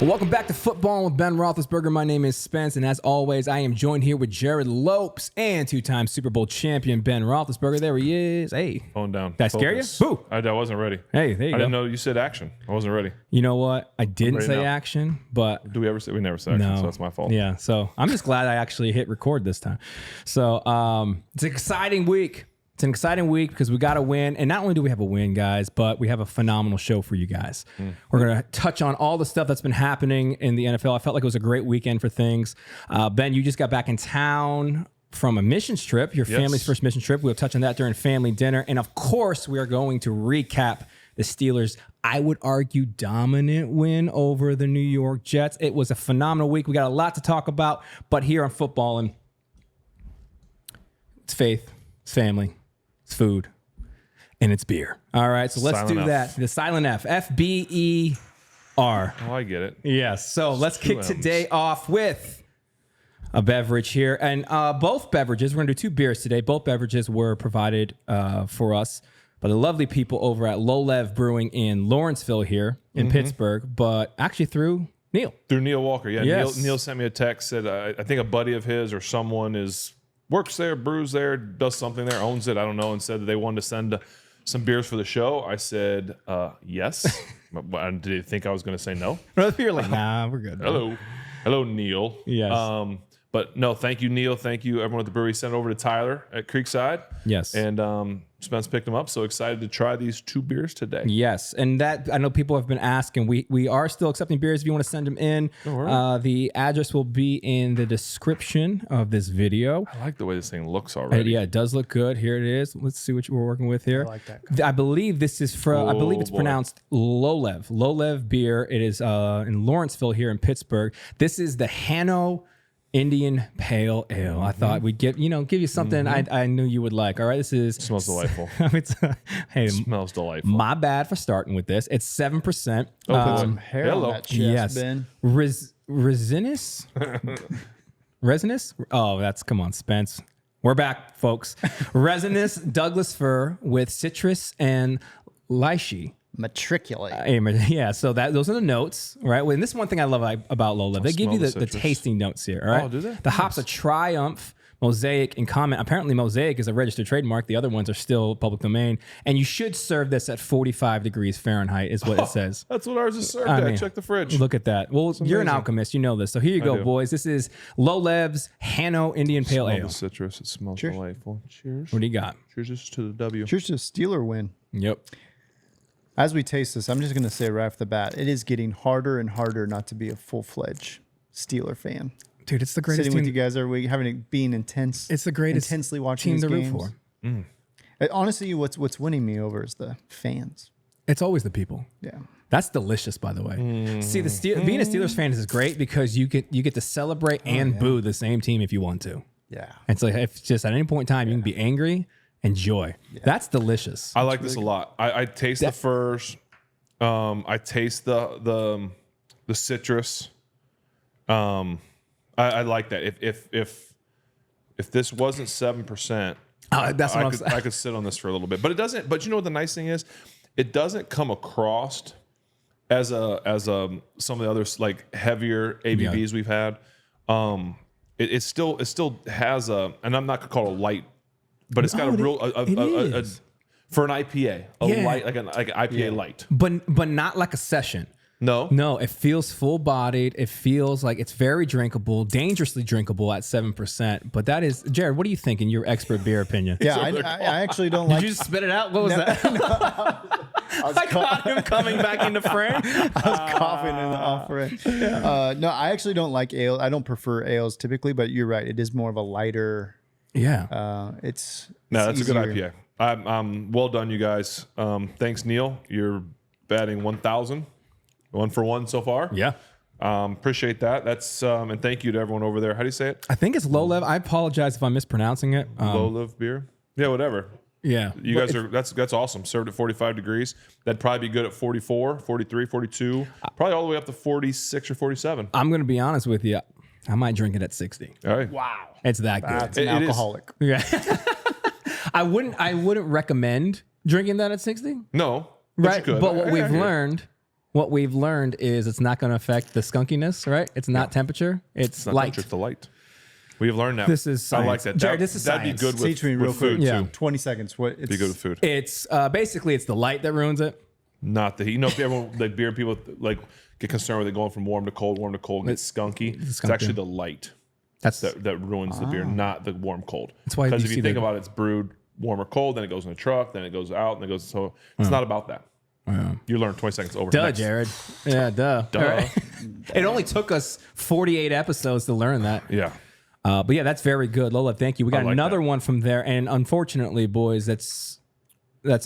Well, welcome back to Football with Ben Roethlisberger. My name is Spence, and as always, I am joined here with Jared Lopes and two-time Super Bowl champion Ben Roethlisberger. There he is. Hey. Phone down. Did I scare you? Boo. I wasn't ready. Hey, there you I go. didn't know you said action. I wasn't ready. You know what? I didn't ready say now. action, but... Do we ever say? We never say action, so that's my fault. Yeah, so I'm just glad I actually hit record this time. So it's an exciting week. It's an exciting week because we got a win. And not only do we have a win, guys, but we have a phenomenal show for you guys. We're going to touch on all the stuff that's been happening in the NFL. I felt like it was a great weekend for things. Ben, you just got back in town from a missions trip, your family's first mission trip. We'll touch on that during family dinner. And of course, we are going to recap the Steelers', I would argue, dominant win over the New York Jets. It was a phenomenal week. We got a lot to talk about, but here on Footballin', it's faith, it's family, it's food, and it's beer. All right, so let's do that. The silent F, F-B-E-R. Oh, I get it. Yes, so let's kick today off with a beverage here. And both beverages, we're going to do two beers today. Both beverages were provided for us by the lovely people over at LOLEV Brewing in Lawrenceville here in Pittsburgh, but actually through Neil. Through Neil Walker. Yeah, Yes. Neil sent me a text, said, I think a buddy of his or someone works there, brews there, does something there, owns it, I don't know, and said that they wanted to send some beers for the show. I said, yes. Did you think I was going to say no? You're like, nah, we're good. Hello, Neil. Yes. But no, thank you, Neil. Thank you, everyone at the brewery. Sent it over to Tyler at Creekside. Yes. And Spence picked them up. So excited to try these two beers today. Yes, and that I know people have been asking. We are still accepting beers if you want to send them in. The address will be in the description of this video. I like the way this thing looks already. Yeah, it does look good. Here it is. Let's see what we're working with here. I like that. I believe this is from. I believe it's boy. pronounced LOLEV. LOLEV beer. It is in Lawrenceville here in Pittsburgh. This is the HANNO Indian Pale Ale. I thought we'd give you something I knew you would like. All right, this is Smells delightful. Hey, Smells delightful. my bad for starting with this. It's 7%. Put some hair hello. on that chest, Yes. Ben. Resinous? Resinous? Oh, come on, Spence. We're back, folks. Resinous Douglas fir with citrus and lychee. Matriculate. Yeah, so those are the notes, right? And this is one thing I love about LOLEV. They give you the tasting notes here, all right? Oh, do they? The hops are Triumph, Mosaic, and Comment. Apparently, Mosaic is a registered trademark. The other ones are still public domain. And you should serve this at 45 degrees Fahrenheit is what it says. That's what ours is served at. Check the fridge. Look at that. Well, you're an alchemist. You know this. So here you go, do. boys. This is LOLEV's HANNO Indian Pale Smell Ale. the citrus. It smells delightful. Cheers. What do you got? Cheers to the W. Cheers to a Steeler win. Yep. As we taste this, I'm just going to say right off the bat, it is getting harder and harder not to be a full-fledged Steeler fan. Dude, it's the greatest Sitting with team. you guys every week, having it being intense. It's the greatest intensely watching team these to root games. for. Honestly, what's winning me over is the fans. It's always the people. Yeah. That's delicious, by the way. See, being a Steelers fan is great because you get to celebrate and boo the same team if you want to. Yeah. And so if just at any point in time you can be angry, enjoy. That's delicious. I like this a lot. I taste the firs. I taste the citrus. I like that. If this wasn't 7%, That's what I could sit on this for a little bit. But it doesn't. But you know what the nice thing is? It doesn't come across as some of the other like heavier ABVs we've had. It still has and I'm not gonna call it light, but it's got a for an IPA, light like an IPA light. but not like a session. No, it feels full bodied. It feels like it's very drinkable, dangerously drinkable at 7%. But that is, Jared, what do you think in your expert beer opinion? Yeah, I actually don't Did like. you just spit it out? What was that? I caught him coming back into frame. I was coughing in the offering. No, I actually don't like ale. I don't prefer ales typically, but you're right. It is more of a lighter. Yeah. It's that's easier. a good IPA. I'm well done, you guys. Thanks, Neil. You're batting 1,000. 1 for 1 so far. Yeah. Appreciate that. That's and thank you to everyone over there. How do you say it? I think it's LOLEV. I apologize if I'm mispronouncing it. LOLEV beer. Yeah, whatever. Yeah. You guys are that's awesome. Served at 45 degrees. That'd probably be good at 44, 43, 42, probably all the way up to 46 or 47. I'm going to be honest with you. I might drink it at 60. All right. Wow. It's that good. That's an alcoholic. Yeah. I wouldn't recommend drinking that at 60. No. Right. You could. But what we've learned what we've learned is it's not going to affect the skunkiness, right? It's not temperature. It's not light. temperature, it's the light. We've learned that. This is science. I like that. Jared, this is that'd science. be good Teach me real with quick. food Yeah. too. 20 seconds. What? It's Be good with food. It's basically it's the light that ruins it. Not the heat. You know, if everyone, like beer people like get concerned with it going from warm to cold, and get skunky. It's actually the light that ruins the beer, not the warm cold. That's why because you if you see think the- about it, it's brewed warm or cold, then it goes in the truck, then it goes out, and it goes. So it's not about that. You learn 20 seconds over. Duh, Next. Jared. Yeah, duh. Duh. All right. It only took us 48 episodes to learn that. Yeah. But yeah, that's very good. Lola, thank you. We got like another that. one from there. And unfortunately, boys, that's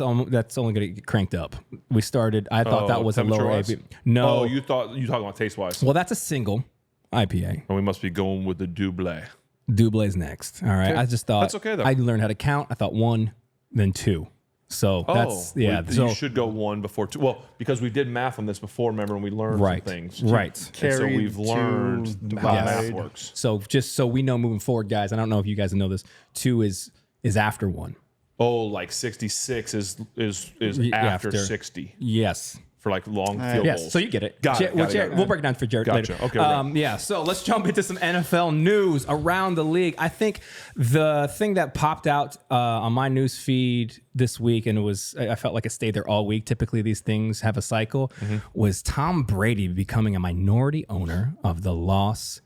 only going to get cranked up. We started, I thought that was a lower temperature-wise? IPA. No. Oh, you talking about taste wise? Well, that's a single IPA. And we must be going with the Double. Dublay's next. All right. Okay. I just thought That's okay, though. I learned how to count. I thought 1, then 2. So that's you should go 1 before 2. Well, because we did math on this before, remember, and we learned some things. Right. And so Carried we've learned to how math divide. works. So just so we know moving forward, guys, I don't know if you guys know this. 2 is after 1. Oh, like 66 is after after. 60 Yes. for like long field Yes, goals. so you get it. Got it, got it. We'll break it down for Jared Gotcha. later. Okay, okay. Yeah, so let's jump into some NFL news around the league. I think the thing that popped out on my news feed this week, and I felt like it stayed there all week. Typically, these things have a cycle. Was Tom Brady becoming a minority owner of the Las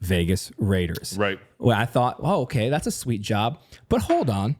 Vegas Raiders? Right. Well, I thought, oh, okay, that's a sweet job. But hold on.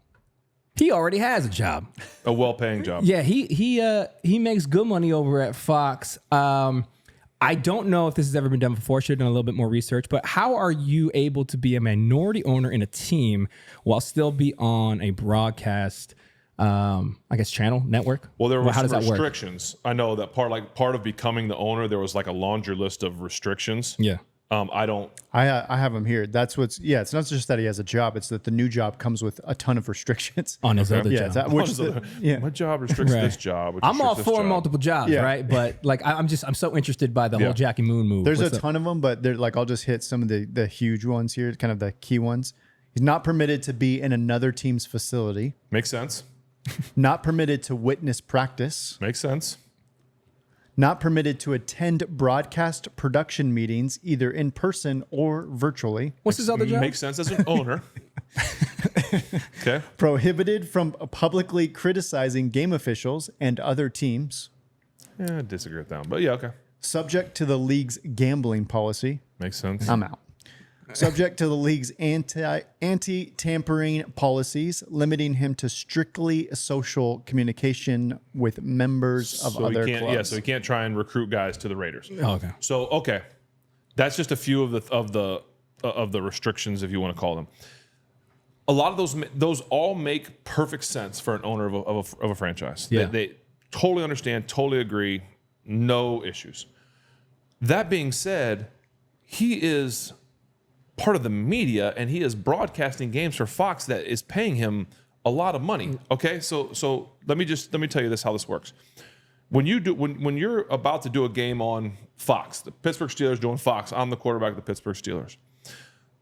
He already has a job. A well-paying job. Yeah, he makes good money over at Fox. I don't know if this has ever been done before. Should have done a little bit more research. But how are you able to be a minority owner in a team while still be on a broadcast, I guess, channel network? Well, there were how does some that work? restrictions. I know that part of becoming the owner, there was like a laundry list of restrictions. Yeah. I don't. I have him here. That's what's. Yeah, it's not just that he has a job. It's that the new job comes with a ton of restrictions. On his other Yeah, job. which is the, yeah. My job restricts Right. this job. which I'm all restricts this for job. multiple jobs, Yeah. right? But like, I'm so interested by the whole Jackie Moon move. There's What's a up? ton of them, but they're like I'll just hit some of the huge ones here, kind of the key ones. He's not permitted to be in another team's facility. Makes sense. Not permitted to witness practice. Makes sense. Not permitted to attend broadcast production meetings, either in person or virtually. What's his other job? Makes sense as an owner. Okay. Prohibited from publicly criticizing game officials and other teams. Yeah, I disagree with that one, but yeah, okay. Subject to the league's gambling policy. Makes sense. I'm out. Subject to the league's anti-tampering policies, limiting him to strictly social communication with members of other he can't. clubs. Yeah, so he can't try and recruit guys to the Raiders. Oh, okay. So okay, that's just a few of the restrictions, if you want to call them. A lot of those all make perfect sense for an owner of a franchise. Yeah. They totally understand, totally agree, no issues. That being said, he is part of the media and he is broadcasting games for Fox that is paying him a lot of money. Okay, so let me tell you how this works. When you're about to do a game on Fox, the Pittsburgh Steelers doing Fox, I'm the quarterback of the Pittsburgh Steelers.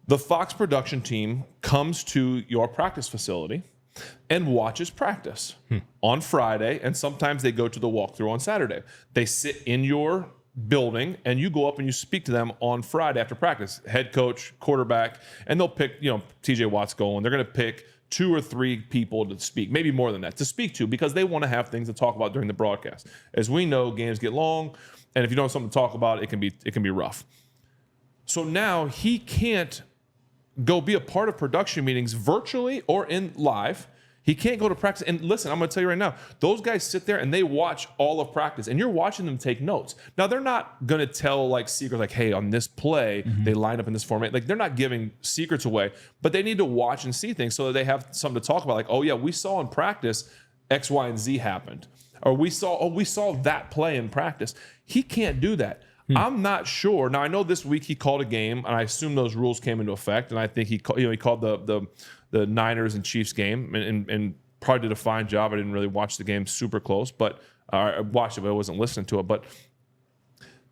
The Fox production team comes to your practice facility and watches practice on Friday, and sometimes they go to the walkthrough on Saturday. They sit in your building and you go up and you speak to them on Friday after practice, head coach, quarterback, and they'll pick, TJ Watt's going. They're going to pick 2 or 3 people to speak, maybe more than that, to speak to, because they want to have things to talk about during the broadcast. As we know, games get long, and if you don't have something to talk about, it can be rough. So now he can't go be a part of production meetings virtually or in live. He can't go to practice. And listen, I'm going to tell you right now, those guys sit there and they watch all of practice, and you're watching them take notes. Now, they're not going to tell like secrets like, hey, on this play, they line up in this format. Like, they're not giving secrets away, but they need to watch and see things so that they have something to talk about. Like, oh yeah, we saw in practice X, Y, and Z happened. Or we saw that play in practice. He can't do that. I'm not sure. Now, I know this week he called a game, and I assume those rules came into effect. And I think he called the Niners and Chiefs game, and probably did a fine job. I didn't really watch the game super close, but I watched it, but I wasn't listening to it. But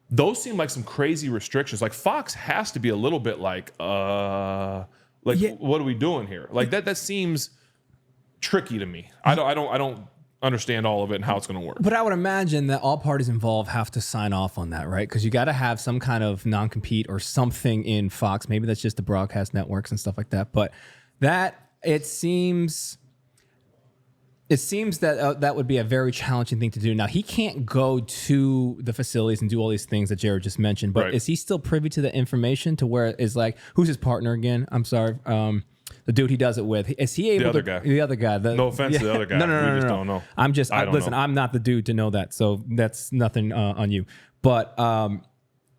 those seem like some crazy restrictions. Like, Fox has to be a little bit like, what are we doing here? Like that seems tricky to me. I don't understand all of it and how it's going to work. But I would imagine that all parties involved have to sign off on that, right? Because you got to have some kind of non-compete or something in Fox. Maybe that's just the broadcast networks and stuff like that. But that it seems that that would be a very challenging thing to do. Now, he can't go to the facilities and do all these things that Jared just mentioned, but is he still privy to the information to where it's like, who's his partner again? I'm sorry. The dude he does it with. Is he able the other guy? No offense to the other guy. No. We just don't know. Listen, I'm not the dude to know that. So that's nothing on you. But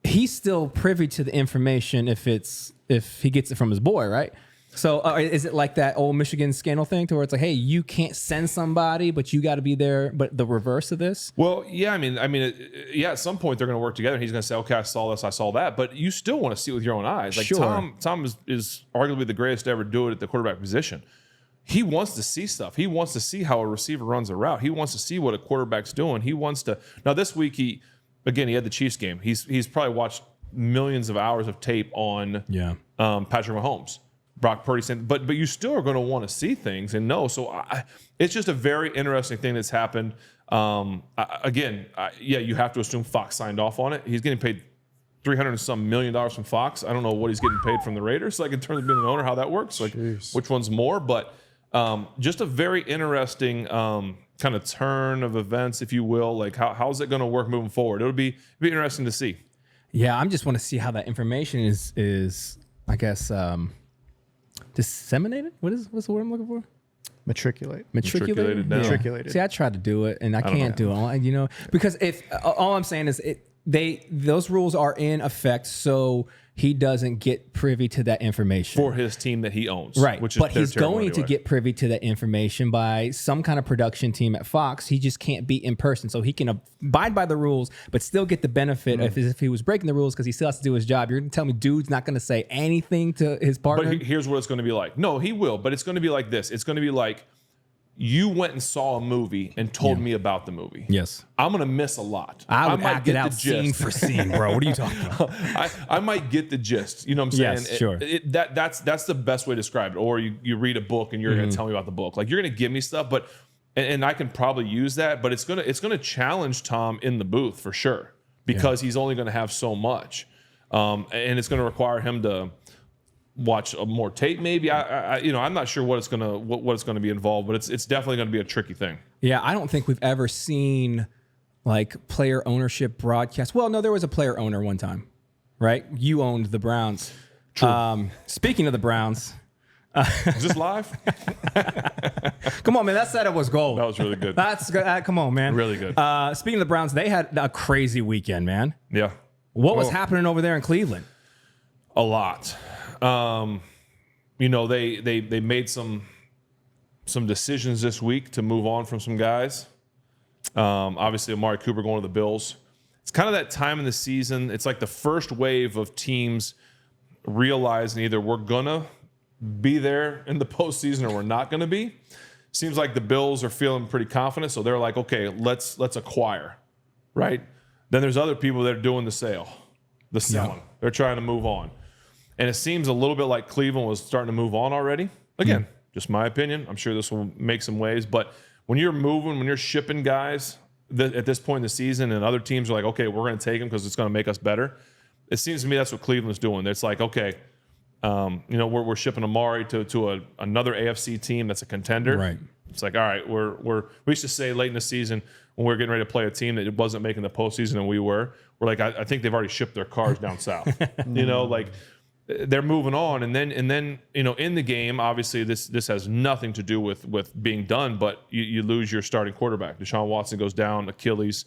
he's still privy to the information if he gets it from his boy, right? So is it like that old Michigan scandal thing to where it's like, hey, you can't send somebody, but you got to be there, but the reverse of this? Well, yeah, I mean, at some point they're going to work together and he's going to say, okay, I saw this, I saw that, but you still want to see it with your own eyes. Like sure. Tom is arguably the greatest to ever do it at the quarterback position. He wants to see stuff. He wants to see how a receiver runs a route. He wants to see what a quarterback's doing. He wants to. Now this week he had the Chiefs game. He's probably watched millions of hours of tape on Patrick Mahomes. Brock Purdy, but you still are going to want to see things and know. So it's just a very interesting thing that's happened. You have to assume Fox signed off on it. He's getting paid $300 and some million from Fox. I don't know what he's getting paid from the Raiders, like in terms of being an owner, how that works, like which one's more. But just a very interesting kind of turn of events, if you will. Like how's it going to work moving forward? It'll be interesting to see. Yeah, I just want to see how that information is I guess. Disseminated? What's the word I'm looking for? Matriculated. See, I tried to do it and I can't do it. Because if all I'm saying is those rules are in effect, so he doesn't get privy to that information for his team that he owns, right? Which is but he's going to get privy to that information by some kind of production team at Fox. He just can't be in person, so he can abide by the rules, but still get the benefit of as if he was breaking the rules because he still has to do his job. You're going to tell me, dude's not going to say anything to his partner? But here's what it's going to be like. No, he will, but it's going to be like this. It's going to be like, you went and saw a movie and told me about the movie. Yes. I'm going to miss a lot. I would act it out scene for scene, bro. What are you talking about? I might get the gist. You know what I'm saying? Yes, sure. That's the best way to describe it. Or you read a book and you're going to tell me about the book. Like, you're going to give me stuff, but and I can probably use that, but it's going to challenge Tom in the booth for sure because he's only going to have so much. And it's going to require him to watch more tape, maybe. I'm not sure what it's gonna be involved, but it's definitely gonna be a tricky thing. Yeah, I don't think we've ever seen like player ownership broadcast. Well, no, there was a player owner one time, right? You owned the Browns. True. Speaking of the Browns, is this live? Come on, man, that setup was gold. That was really good. That's good. Come on, man. Really good. Speaking of the Browns, they had a crazy weekend, man. Yeah. What was happening over there in Cleveland? A lot. They made some decisions this week to move on from some guys. Obviously, Amari Cooper going to the Bills. It's kind of that time in the season. It's like the first wave of teams realizing either we're gonna be there in the postseason or we're not gonna be. Seems like the Bills are feeling pretty confident, so they're like, okay, let's acquire, right? Then there's other people that are doing the selling. Yeah. They're trying to move on. And it seems a little bit like Cleveland was starting to move on already. Again, just my opinion. I'm sure this will make some waves. But when you're moving, when you're shipping guys at this point in the season and other teams are like, okay, we're going to take them because it's going to make us better. It seems to me that's what Cleveland's doing. It's like, okay, we're shipping Amari to another AFC team that's a contender. Right. It's like, all right, we used to say late in the season when we were getting ready to play a team that wasn't making the postseason and we're like, I think they've already shipped their cars down south. Like, they're moving on, and then in the game, obviously this has nothing to do with being done, but you lose your starting quarterback. Deshaun Watson goes down, Achilles,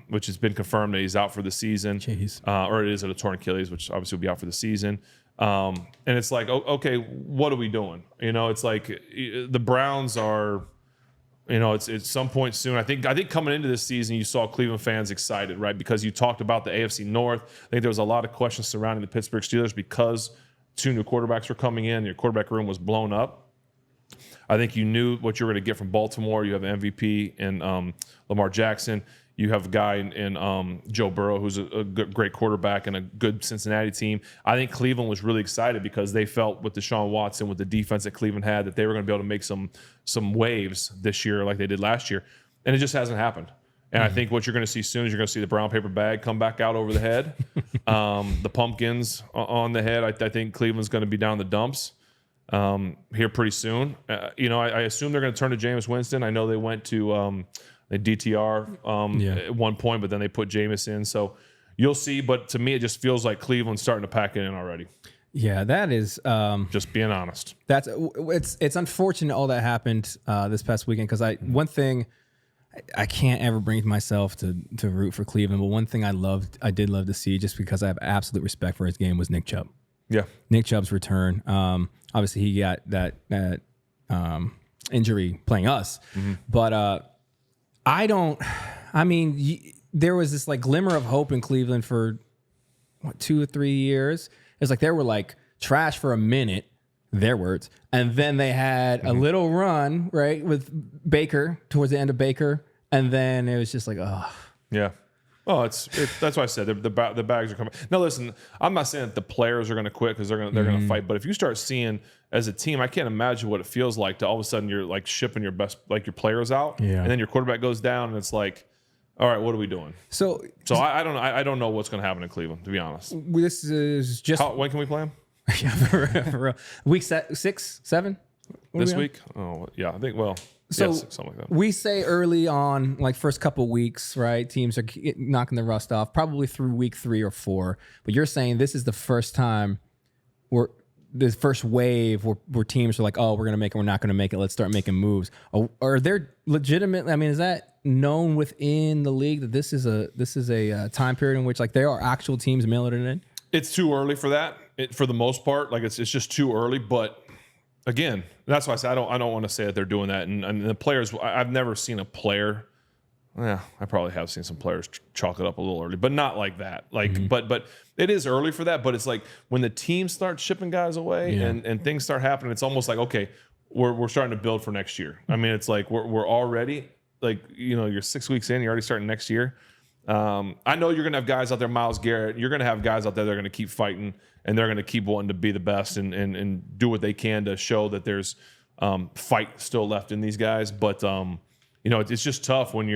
which has been confirmed that he's out for the season. Jeez. Or it is a torn Achilles, which obviously will be out for the season. And it's like, okay, what are we doing? It's like the Browns are. It's some point soon. I think coming into this season, you saw Cleveland fans excited, right? Because you talked about the AFC North. I think there was a lot of questions surrounding the Pittsburgh Steelers because 2 new quarterbacks were coming in. Your quarterback room was blown up. I think you knew what you were going to get from Baltimore. You have MVP and Lamar Jackson. You have a guy in Joe Burrow, who's a great quarterback and a good Cincinnati team. I think Cleveland was really excited because they felt with Deshaun Watson, with the defense that Cleveland had, that they were going to be able to make some waves this year like they did last year. And it just hasn't happened. And I think what you're going to see soon is you're going to see the brown paper bag come back out over the head, the pumpkins on the head. I think Cleveland's going to be down the dumps here pretty soon. I assume they're going to turn to Jameis Winston. I know they went to the DTR at one point, but then they put Jameis in. So you'll see. But to me, it just feels like Cleveland's starting to pack it in already. Yeah, that is just being honest. It's unfortunate all that happened this past weekend because one thing. I can't ever bring myself to root for Cleveland, but one thing I did love to see, just because I have absolute respect for his game, was Nick Chubb. Yeah, Nick Chubb's return. Obviously, he got that injury playing us, but there was this like glimmer of hope in Cleveland for 2 or 3 years. It's like they were like trash for a minute. Their words. And then they had a little run, right, with Baker, towards the end of Baker. And then it was just like, oh. Yeah. Oh, it's that's why I said the bags are coming. Now, listen, I'm not saying that the players are going to quit because they're going to fight. But if you start seeing as a team, I can't imagine what it feels like to all of a sudden you're like shipping your best, like your players out. Yeah. And then your quarterback goes down and it's like, all right, what are we doing? So I don't know. I don't know what's going to happen in Cleveland, to be honest. This is just. When can we play them? Yeah, for real. Week 6, 7? This week? Oh, yeah. I think, something like that. We say early on, like first couple weeks, right? Teams are knocking the rust off, probably through week 3 or 4. But you're saying this is the first time the first wave where teams are like, oh, we're going to make it, we're not going to make it, let's start making moves. Are there legitimately, is that known within the league that this is a time period in which like there are actual teams mailing it in? It's too early for that. For the most part, like it's just too early. But again, that's why I say I don't want to say that they're doing that. And the players, I've never seen a player. Yeah, I probably have seen some players chalk it up a little early, but not like that. Like, but it is early for that. But it's like when the team starts shipping guys away and things start happening, it's almost like okay, we're starting to build for next year. It's like we're already like you're 6 weeks in, you're already starting next year. I know you're going to have guys out there, Myles Garrett. You're going to have guys out there that are going to keep fighting and they're going to keep wanting to be the best and do what they can to show that there's fight still left in these guys. But, it's just tough when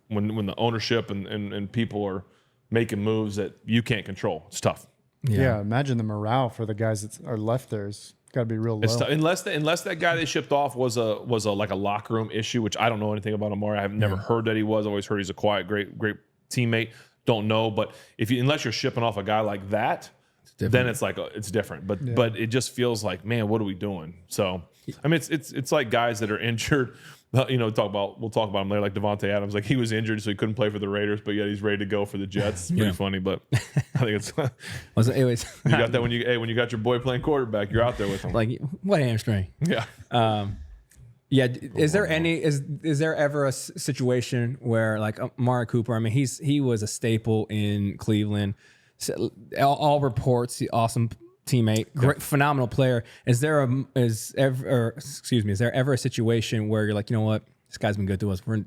when the ownership and people are making moves that you can't control. It's tough. Yeah. Imagine the morale for the guys that are left there is got to be real low. Unless that guy they shipped off was a like a locker room issue, which I don't know anything about Amari. I've never heard that he was. Always heard he's a quiet, great teammate. Don't know, but unless you're shipping off a guy like that, then it's like it's different. But it just feels like, man, what are we doing? So it's like guys that are injured. We'll talk about him later, like Devontae Adams. Like he was injured, so he couldn't play for the Raiders, but yet he's ready to go for the Jets. It's pretty funny, but I think it's. Anyways, you got that when you got your boy playing quarterback, you're out there with him. Like what hamstring? Yeah. Yeah. Is there ever a situation where like Amari Cooper? He was a staple in Cleveland. So, all reports, the awesome teammate, great, phenomenal player. Is there ever a situation where you're like, you know what, this guy's been good to us. We're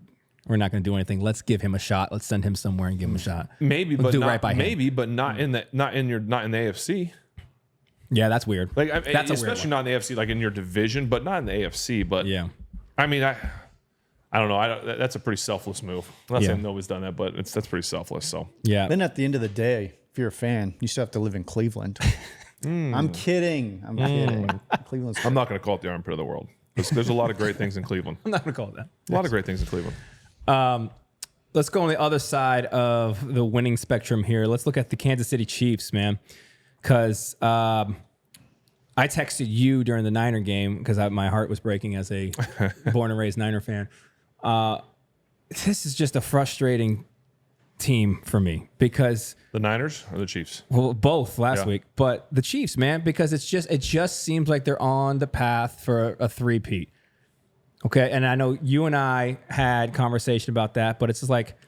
not going to do anything. Let's give him a shot. Let's send him somewhere and give him a shot. Maybe, but not, right by maybe, him. But not in the AFC. Yeah, that's weird. Like that's especially not in the AFC, like in your division, but not in the AFC. But yeah, I don't know. That's a pretty selfless move. I'm not saying nobody's done that, but that's pretty selfless. So yeah. Then at the end of the day, if you're a fan, you still have to live in Cleveland. I'm kidding. Cleveland's I'm not going to call it the armpit of the world. There's a lot of great things in Cleveland. I'm not going to call it that. A lot of great things in Cleveland. Let's go on the other side of the winning spectrum here. Let's look at the Kansas City Chiefs, man. Because I texted you during the Niner game because my heart was breaking as a born and raised Niner fan. This is just a frustrating team for me because the Niners or the Chiefs? Well, both last week, but the Chiefs, man, because it just seems like they're on the path for a three-peat. Okay, and I know you and I had conversation about that, but it's just like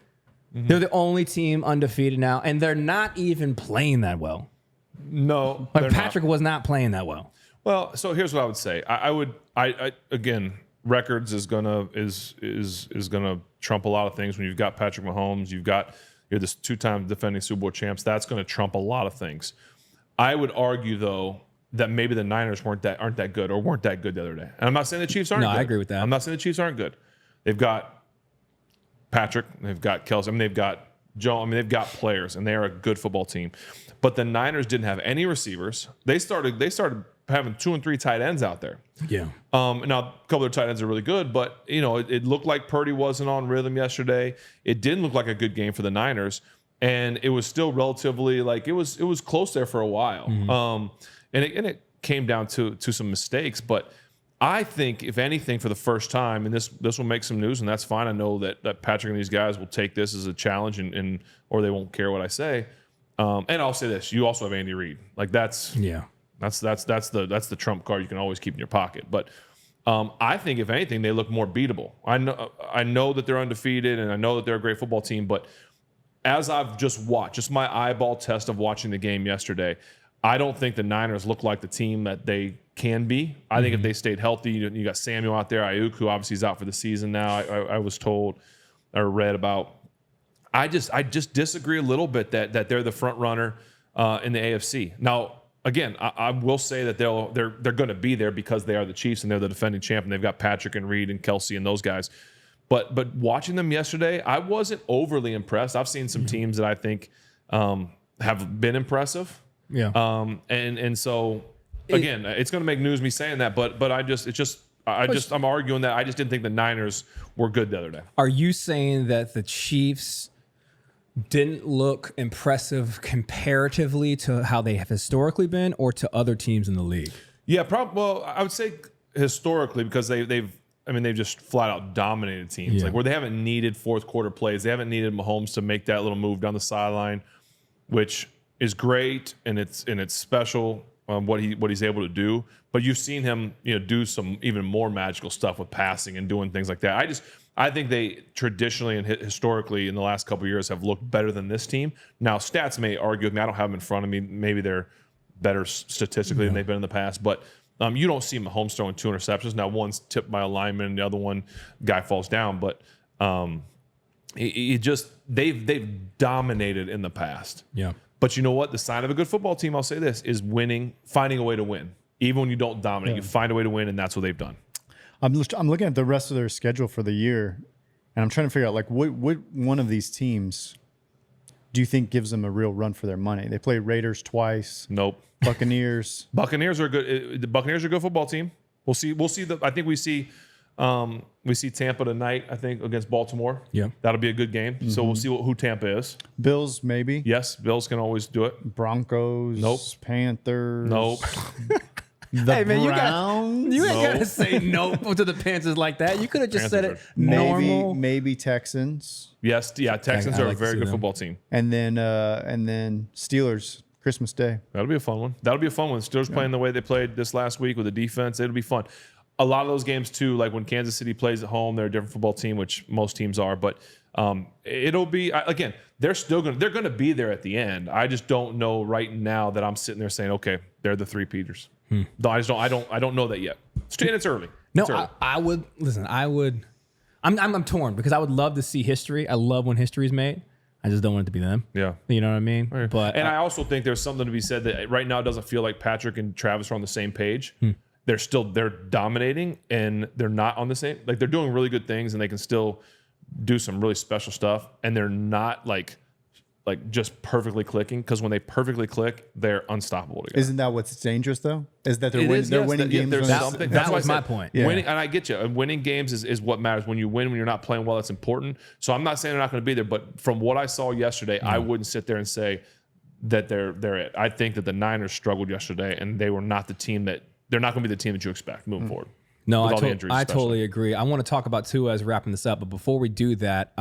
they're the only team undefeated now, and they're not even playing that well. No, like Patrick was not playing that well. Well, so here's what I would say. I again, records is gonna trump a lot of things. When you've got Patrick Mahomes, you're this 2-time defending Super Bowl champs. That's gonna trump a lot of things. I would argue though that maybe the Niners aren't that good or weren't that good the other day. And I'm not saying the Chiefs aren't good. I agree with that. I'm not saying the Chiefs aren't good. They've got Patrick, they've got Kelsey, they've got Joe, they've got players, and they are a good football team. But the Niners didn't have any receivers. They started having 2 and 3 tight ends out there. Yeah. Now a couple of their tight ends are really good, but it looked like Purdy wasn't on rhythm yesterday. It didn't look like a good game for the Niners, and it was still relatively it was close there for a while. Mm-hmm. And it came down to some mistakes, but I think if anything, for the first time, and this will make some news, and that's fine. I know that Patrick and these guys will take this as a challenge, and or they won't care what I say. And I'll say this: you also have Andy Reid. That's the trump card you can always keep in your pocket. But I think if anything, they look more beatable. I know that they're undefeated, and I know that they're a great football team. But as I've just watched, just my eyeball test of watching the game yesterday, I don't think the Niners look like the team that they can be. I think if they stayed healthy, you got Samuel out there, Ayuk, who obviously is out for the season now. I was told or read about. I just disagree a little bit that they're the front runner in the AFC. Now, again, I will say that they're going to be there because they are the Chiefs and they're the defending champ, and they've got Patrick and Reed and Kelsey and those guys. But watching them yesterday, I wasn't overly impressed. I've seen some teams that I think have been impressive. Yeah. And so again, it's going to make news me saying that, but I'm arguing that I just didn't think the Niners were good the other day. Are you saying that the Chiefs didn't look impressive comparatively to how they have historically been, or to other teams in the league? Yeah, well, I would say historically, because they've just flat out dominated teams, where they haven't needed fourth quarter plays. They haven't needed Mahomes to make that little move down the sideline, which is great, and it's special what he's able to do. But you've seen him do some even more magical stuff with passing and doing things like that. I think they traditionally and historically in the last couple of years have looked better than this team. Now stats may argue with me. I don't have them in front of me. Maybe they're better statistically than they've been in the past, but you don't see Mahomes throwing 2 interceptions. Now one's tipped by a lineman, and the other one guy falls down, but they've dominated in the past. Yeah. But you know what? The sign of a good football team, I'll say this, is winning, finding a way to win. Even when you don't dominate, you find a way to win, and that's what they've done. I'm looking at the rest of their schedule for the year, and I'm trying to figure out what one of these teams do you think gives them a real run for their money? They play Raiders twice. Nope. Buccaneers. Buccaneers are good. The Buccaneers are a good football team. We'll see. I think we see Tampa tonight, I think, against Baltimore. Yeah. That'll be a good game. Mm-hmm. So we'll see who Tampa is. Bills, maybe. Yes, Bills can always do it. Broncos. Nope. Panthers. Nope. The Browns. You ain't gotta say nope to the Panthers like that. You could have just said it normal. Maybe Texans. Yes, yeah. Texans I are like a very to see good them. football team. And then Steelers, Christmas Day. That'll be a fun one. Steelers playing the way they played this last week with the defense. It'll be fun. A lot of those games too, like when Kansas City plays at home, they're a different football team, which most teams are. But it'll be again, they're going to be there at the end. I just don't know right now that I'm sitting there saying, okay, they're the three Peters. No, I don't know that yet. It's early. No, It's early. I would listen. I'm torn because I would love to see history. I love when history is made. I just don't want it to be them. Yeah. You know what I mean? But I also think there's something to be said that right now it doesn't feel like Patrick and Travis are on the same page. They're dominating and they're not on the same. Like they're doing really good things and they can still do some really special stuff. And they're not like just perfectly clicking, because when they perfectly click, they're unstoppable together. Isn't that what's dangerous though? Is that they're winning games? That was my point. Yeah. Winning, and I get you. Winning games is what matters. When you win, when you're not playing well, that's important. So I'm not saying they're not going to be there, but from what I saw yesterday, I wouldn't sit there and say that they're it. I think that the Niners struggled yesterday, and they were not the team that they're not going to be the team that you expect moving forward. No, I totally agree. I want to talk about Tua as wrapping this up, but before we do that,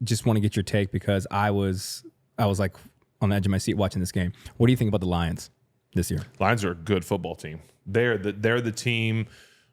just want to get your take, because I was like on the edge of my seat watching this game. What do you think about the Lions this year? Lions are a good football team. They're the team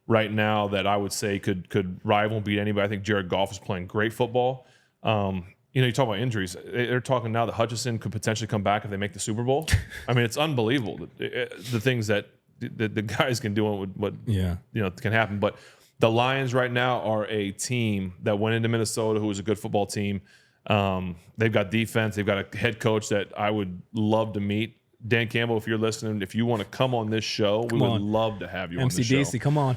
right now that I would say could rival and beat anybody. I think Jared Goff is playing great football. You talk about injuries. They're talking now that Hutchinson could potentially come back if they make the Super Bowl. I mean, it's unbelievable the things that the guys can do and what can happen. But The Lions right now are a team that went into Minnesota who was a good football team. They've got defense. They've got a head coach that I would love to meet. Dan Campbell, if you're listening, if you want to come on this show, we would love to have you on the show. MCDC, come on.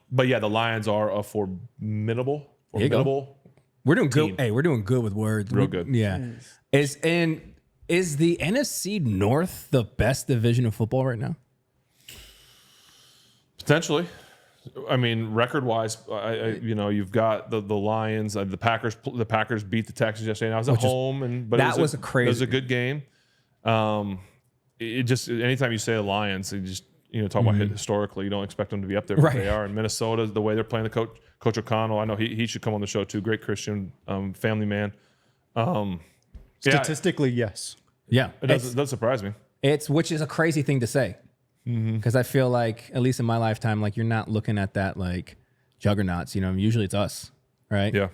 But yeah, the Lions are a formidable. We're doing good. Team. Hey, we're doing good with words. Real good. Yeah. Is the NFC North the best division of football right now? Potentially. I mean, record-wise, you've got the Lions, the Packers. The Packers beat the Texans yesterday. And I was at home, but that was crazy. It was a good game. It just anytime you say the Lions, you just talk about historically, you don't expect them to be up there, but they are. In Minnesota, the way they're playing, the Coach O'Connell, I know he should come on the show too. Great Christian, family man. Statistically, yes. Yeah, it doesn't surprise me. Which is a crazy thing to say. Because I feel like, at least in my lifetime, like you're not looking at that like juggernauts. Usually it's us, right? Yeah.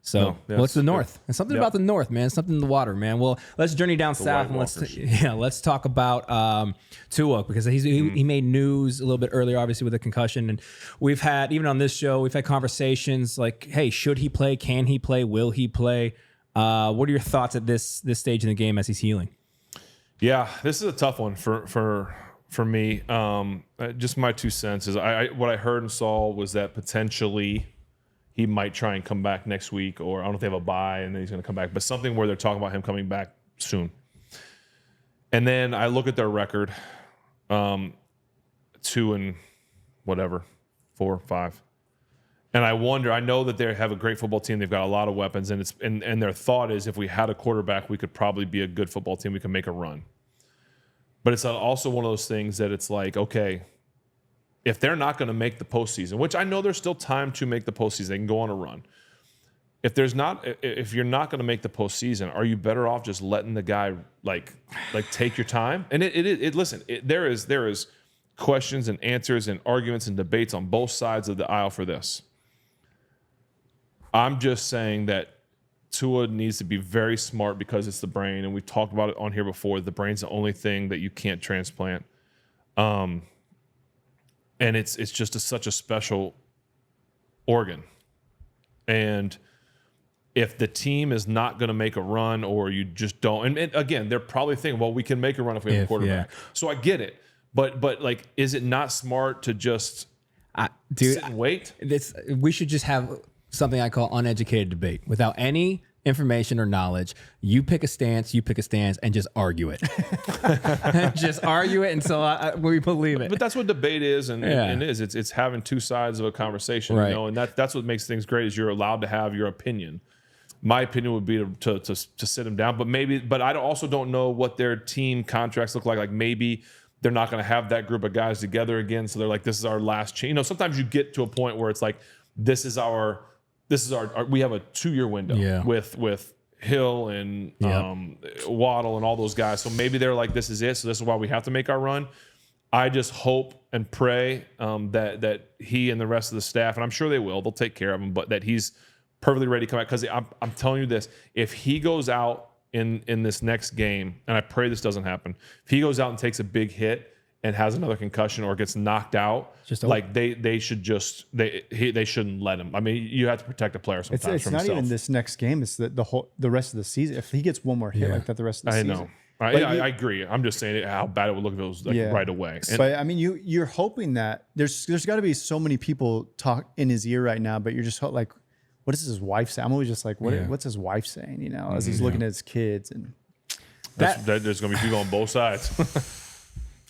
So what's the North? And something about the North, man. Something in the water, man. Well, let's journey down south and let's talk about Tua, because he made news a little bit earlier, obviously with a concussion, and we've had, even on this show, we've had conversations like, hey, should he play? Can he play? Will he play? What are your thoughts at this stage in the game as he's healing? Yeah, this is a tough one for me. Just my 2 cents is what I heard and saw was that potentially he might try and come back next week, or I don't know if they have a bye and then he's going to come back, but something where they're talking about him coming back soon. And then I look at their record, 2 and whatever, 4, 5. And I wonder, I know that they have a great football team. They've got a lot of weapons, and their thought is if we had a quarterback, we could probably be a good football team. We can make a run. But it's also one of those things that it's like, okay, if they're not going to make the postseason, which I know there's still time to make the postseason, they can go on a run. If you're not going to make the postseason, are you better off just letting the guy like take your time? And there is questions and answers and arguments and debates on both sides of the aisle for this. I'm just saying that Tua needs to be very smart because it's the brain, and we've talked about it on here before. The brain's the only thing that you can't transplant. And it's just such a special organ. And if the team is not going to make a run, or you just don't, and again, they're probably thinking, well, we can make a run if we have a quarterback. Yeah. So I get it. But like, is it not smart to just sit and wait? We should just have something I call uneducated debate without any information or knowledge. You pick a stance, and just argue it. Just argue it until we believe it. But that's what debate is, and it's having two sides of a conversation, right. And that's what makes things great, is you're allowed to have your opinion. My opinion would be to sit them down, but I also don't know what their team contracts look like. Like, maybe they're not going to have that group of guys together again, so they're like, this is our last chance. Sometimes you get to a point where it's like, this is our we have a 2-year window with Hill and Waddle and all those guys. So maybe they're like, this is it. So this is why we have to make our run. I just hope and pray that he and the rest of the staff, and I'm sure they will, they'll take care of him, but that he's perfectly ready to come out. Because I'm telling you this, if he goes out in this next game, and I pray this doesn't happen, if he goes out and takes a big hit and has another concussion or gets knocked out, they shouldn't let him. I mean, you have to protect a player sometimes. It's not even this next game; it's the rest of the season. If he gets one more hit like that, the rest of the season. I know. I agree. I'm just saying how bad it would look if it was right away. But I mean, you're hoping that there's got to be so many people talk in his ear right now, but you're just like, what does his wife say? I'm always just like, what's his wife saying? As he's looking at his kids, and there's going to be people on both sides.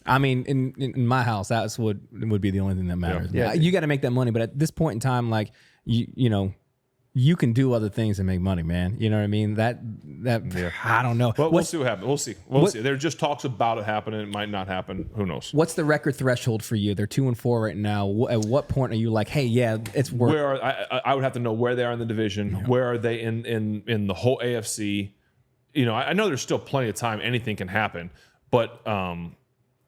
I mean, in my house, that's what would be the only thing that matters. Yeah. You got to make that money, but at this point in time, like you can do other things and make money, man. You know what I mean? I don't know. Well, we'll see what happens. We'll see. There are just talks about it happening. It might not happen. Who knows? What's the record threshold for you? They're 2-4 right now. At what point are you like, hey, yeah, it's worth? I would have to know where they are in the division. Yeah. Where are they in the whole AFC? I know there's still plenty of time. Anything can happen, but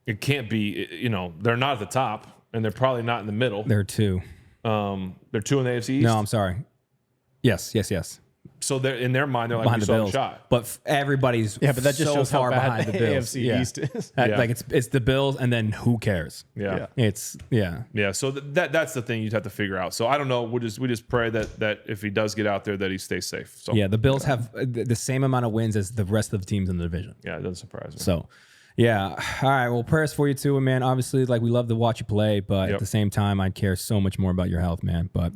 it can't be. They're not at the top, and they're probably not in the middle. They're 2. They're 2 in the AFC East? No, I'm sorry. Yes. So they're in their mind, they're like, behind we the saw the Bills. shot. But everybody's Yeah, but that just so shows far how bad behind the the Bills. AFC East is. Yeah. Like it's the Bills, and then who cares? Yeah. It's Yeah, so that's the thing you'd have to figure out. So I don't know. We just pray that if he does get out there, that he stays safe. So yeah. The Bills have the same amount of wins as the rest of the teams in the division. yeah, it doesn't surprise me. So, yeah. All right. Well, prayers for you too, man. Obviously, like we love to watch you play, but at the same time, I'd care so much more about your health, man. But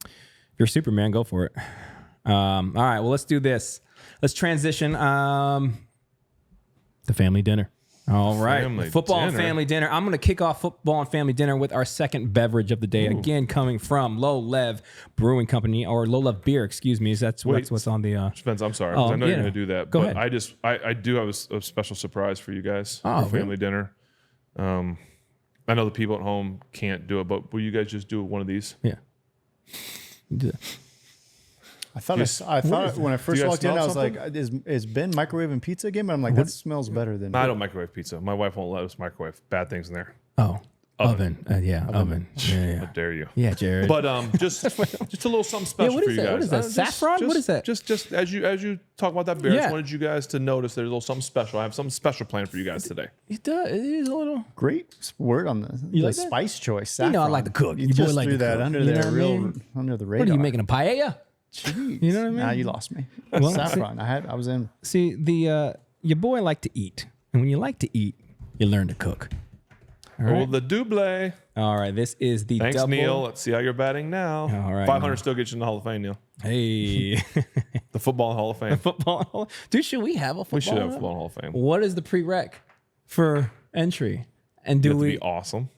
if you're Superman, go for it. All right. Well, let's do this. Let's transition to family dinner. All right. Family Football and dinner. family dinner. I'm going to kick off football and family dinner with our second beverage of the day. Again, coming from LOLEV Brewing Company, or LOLEV Beer, excuse me. That's what's on the. Spence, I'm sorry. 'Cause I know you're going to do that. Go but ahead. I do have a special surprise for you guys Oh, for family dinner. I know the people at home can't do it, but will you guys just do one of these? Yeah. Do that. I thought when I first guys walked in, smell I was something? like, is Ben microwaving pizza again? But I'm like, that smells better than. I don't microwave pizza. My wife won't let us microwave bad things in there. Oh, oven. Yeah, oven. Yeah. How dare you? Yeah, Jared. But just a little something special what for is you that? guys. What is that? Saffron? What is that? Just as you talk about that beer, I Yeah. just wanted you guys to notice there's a little something special. I have something special planned for you guys today. It does. It is a little. Great word on the like that? spice choice. You know I Saffron. like to cook. You Your boy just like threw to that cook. under You know there, what I real mean? under the radar. What are you making, a paella? Jeez. You know what I mean? Nah, you lost me. Well, Saffron. I was in. See, your boy like to eat, and when you like to eat, you learn to cook. All right. Oh, the double. All right. This is the Thanks, double. Neil. Let's see how you're batting now. All right, 500 Neil. still gets you in the Hall of Fame, Neil. Hey, The Football Hall of Fame. football. Dude, should we have a football? We should have a Football Hall of Fame. What is the prereq for entry? And You do have to we? be awesome.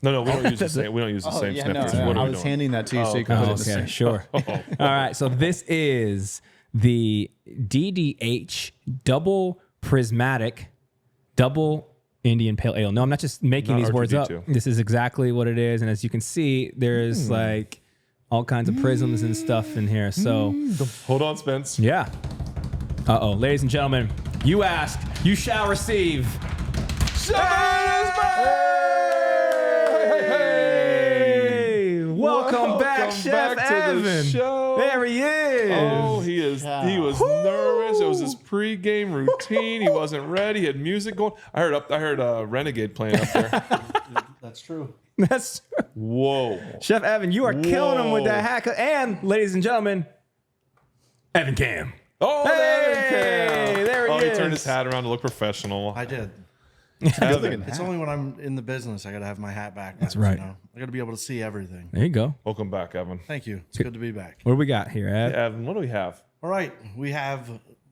No, we don't use the same. We don't use the same snippets. What are I we was doing? handing that to you so you could put it in the Okay, same. sure. All right, so this is the DDH double prismatic double Indian Pale Ale. No, I'm not just making Not these words up. R2D2. This is exactly what it is, and as you can see, there's like all kinds of prisms and stuff in here. So Hold on, Spence. yeah. Ladies and gentlemen, you asked, you shall receive. Hey! Welcome back, Chef back to the Evan. show. There he is. Oh, he is. He was nervous. It was his pregame routine. He wasn't ready. He had music going. I heard Renegade playing up there. That's true. That's Whoa. Chef Evan. You are killing him with Whoa. that hacker. And ladies and gentlemen, Evan Cam. Oh, Hey, there there he he turned is. his hat around to look professional. I did. Evan, It's only when I'm in the business I got to have my hat back. That's right. I got to be able to see everything. There you go. welcome back, Evan. Thank you. It's good to be back. What do we got here, Ed? Evan, what do we have? All right, we have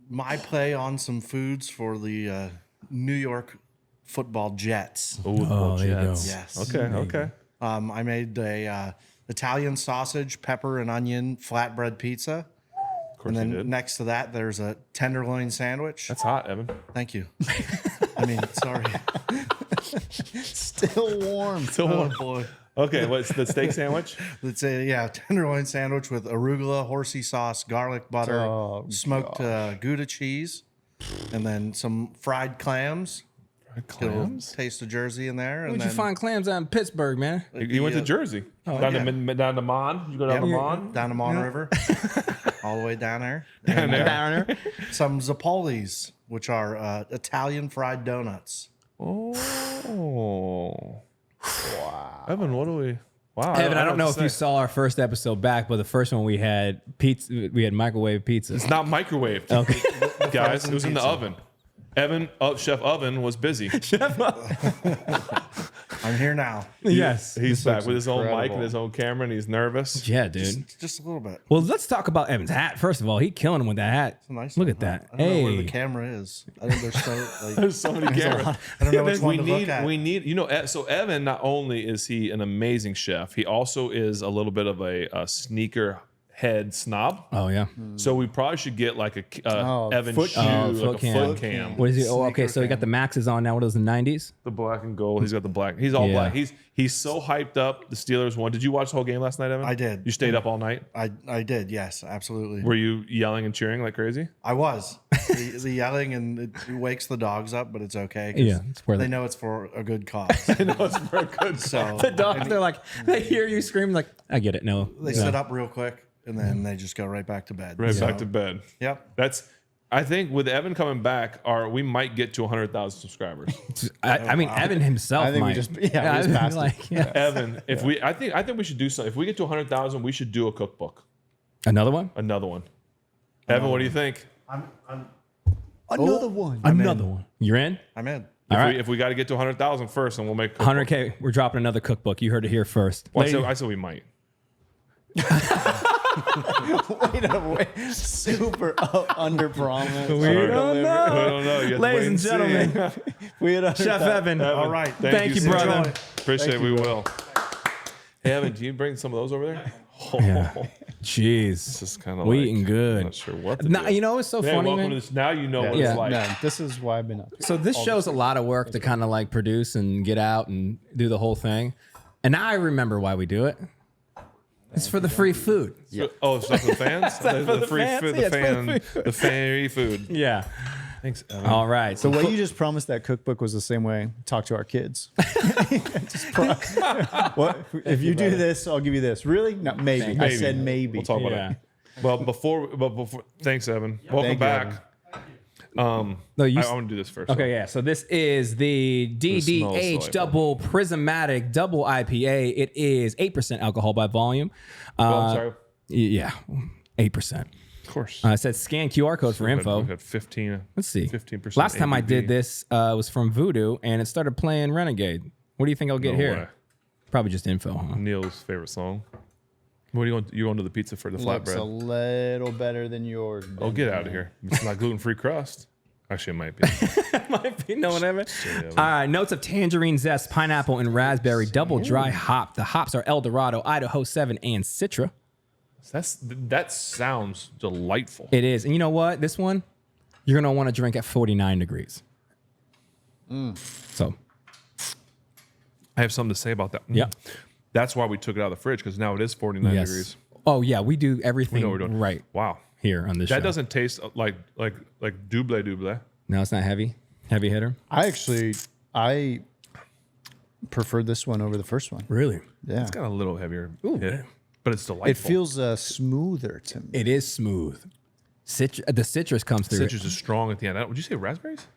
my play on some foods for the New York Football Jets. Oh, there you go. Yes. Okay. I made a Italian sausage, pepper, and onion flatbread pizza. Of course And you then did. next to that, there's a tenderloin sandwich. That's hot, Evan. Thank you. I mean, sorry. Still warm. Oh boy. Okay, what's the steak sandwich? It's a tenderloin sandwich with arugula, horsey sauce, garlic butter, Oh, smoked Gouda cheese, and then some fried clams. Little taste of Jersey in there. And Where'd you then, find clams out in Pittsburgh, man? You went to Jersey. Down to Mon. You go down to Mon. down to Mon River, all the way down there. Down there. Down there. Some Zappolis, which are Italian fried donuts. Oh. Wow. Evan, what do we... Wow. Evan, I don't know if you you saw our first episode back, but the first one we had pizza. We had microwave pizza. It's not microwaved. Okay. Guys, it was in the oven. Evan, Chef Oven was busy. I'm here now. Yes. He's back with his own mic incredible. and his own camera, and he's nervous. Yeah, dude. Just a little bit. Well, let's talk about Evan's hat. First of all, he killing him with that hat. It's a nice Look one, at that. huh? I don't know where the Hey. camera is. I think there's so like There's so many cameras. I don't know which we one to need, look at. we need, you know, so Evan, not only is he an amazing chef, he also is a little bit of a sneaker head snob. Oh yeah. So we probably should get like a Evan foot shoe, cam. like Foot a cam. foot cam. What is he? Oh, okay. Sneaker So he got cam. the Maxes on now. What are those, the 90s? The black and gold. He's got the black. He's all Yeah. black. He's so hyped up. The Steelers won. Did you watch the whole game last night, Evan? I did. You stayed up all night. I did, yes, absolutely. Were you yelling and cheering like crazy? I was. The yelling and it wakes the dogs up, but it's okay. 'cause Yeah, it's where they they- know it's for a good cause. I know it's very good. So The dogs, they're like, they hear you scream, like, I get it. No. they no. sit up real quick. and then they just go right back to bed. Right back to bed. Yep. I think with Evan coming back, we might get to 100,000 subscribers. I mean, Evan himself I think might. we just passed it. Evan, I think we should do something. If we get to 100,000, we should do a cookbook. Another one? Another one. Evan, what do you think? Another one. Another one. You're in? I'm in. If we got to get to 100,000 first, and we'll make a cookbook. 100K. We're dropping another cookbook. You heard it here first. Well, I said we might. Wait. Super under promise. We don't know. I don't know. You have to wait Ladies and gentlemen, We had Chef Evan. All right. Thank you, brother. Appreciate it. We will. Hey, Evan, do you bring some of those over there? Oh, Yeah. Jeez. this is kind of We like, eating good. I'm not sure what to Now, do. you know what's so Hey, funny, welcome man? to this. Now you know what Yeah. it's like. No, this is why I've been up here. So this show's a lot of work to kind of like produce and get out and do the whole thing. And now I remember why we do it. It's for the free food. Oh, it's not for the fans? the free fans? food, Yeah, it's for the free free food. Yeah. Thanks, Evan. All right. The way you just promised that cookbook was the same way talk to our kids. What if you do this, I'll give you this. Really? No, maybe. I said maybe. We'll talk about Yeah. it. Well, before, thanks, Evan. Welcome Thank you, back. Evan. No, you. I want to do this first. Okay, yeah. So this is the smells DDH delightful. Double Prismatic Double IPA. It is 8% alcohol by volume. I'm sorry. Yeah, 8%. Of course. It says scan QR code for info. We had 15. Let's see. 15%. Last time I ABV. did this was from Voodoo, and it started playing Renegade. What do you think I'll get No here? way. Probably just info, huh? Neil's favorite song. What are you going? You going to the pizza for the Looks a flatbread? little better than yours. Oh, get out of here! It's not gluten-free crust. Actually, it might be. Might be no whatever. All right, notes of tangerine zest, pineapple, and raspberry, double dry hop. The hops are El Dorado, Idaho 7, and Citra. That sounds delightful. It is. And you know what? This one, you're going to want to drink at 49 degrees. So, I have something to say about that. Yeah. That's why we took it out of the fridge, because now it is 49 yes. degrees. Oh, yeah. We do We everything know what we're doing. right Wow. here on this show. That doesn't taste like double. No, it's not heavy. Heavy hitter. I prefer this one over the first one. Really? Yeah. It's got a little heavier hit, but it's delightful. It feels smoother to me. It is smooth. The citrus comes through. citrus is strong at the end. Would you say raspberries?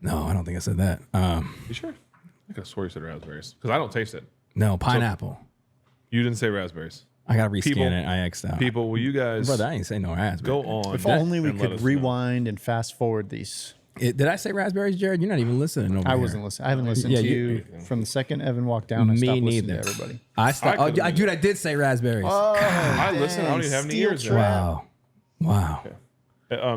No, I don't think I said that. You sure? I could have swore you said raspberries because I don't taste it. No, pineapple. You didn't say raspberries. I got to rescan People- it. I X'd out. People, will you guys Brother, I ain't say no raspberry. go on? If only we and let could us know. rewind and fast forward these. Did I say raspberries, Jared? You're not even listening over I here. wasn't listening. I haven't listened Yeah, to you- you from the second Evan walked down. I Me stopped listening neither. to everybody. I stopped. I Oh, could've dude, I did say raspberries. I listen. I don't even have any Steel ears. trap. Wow. Wow.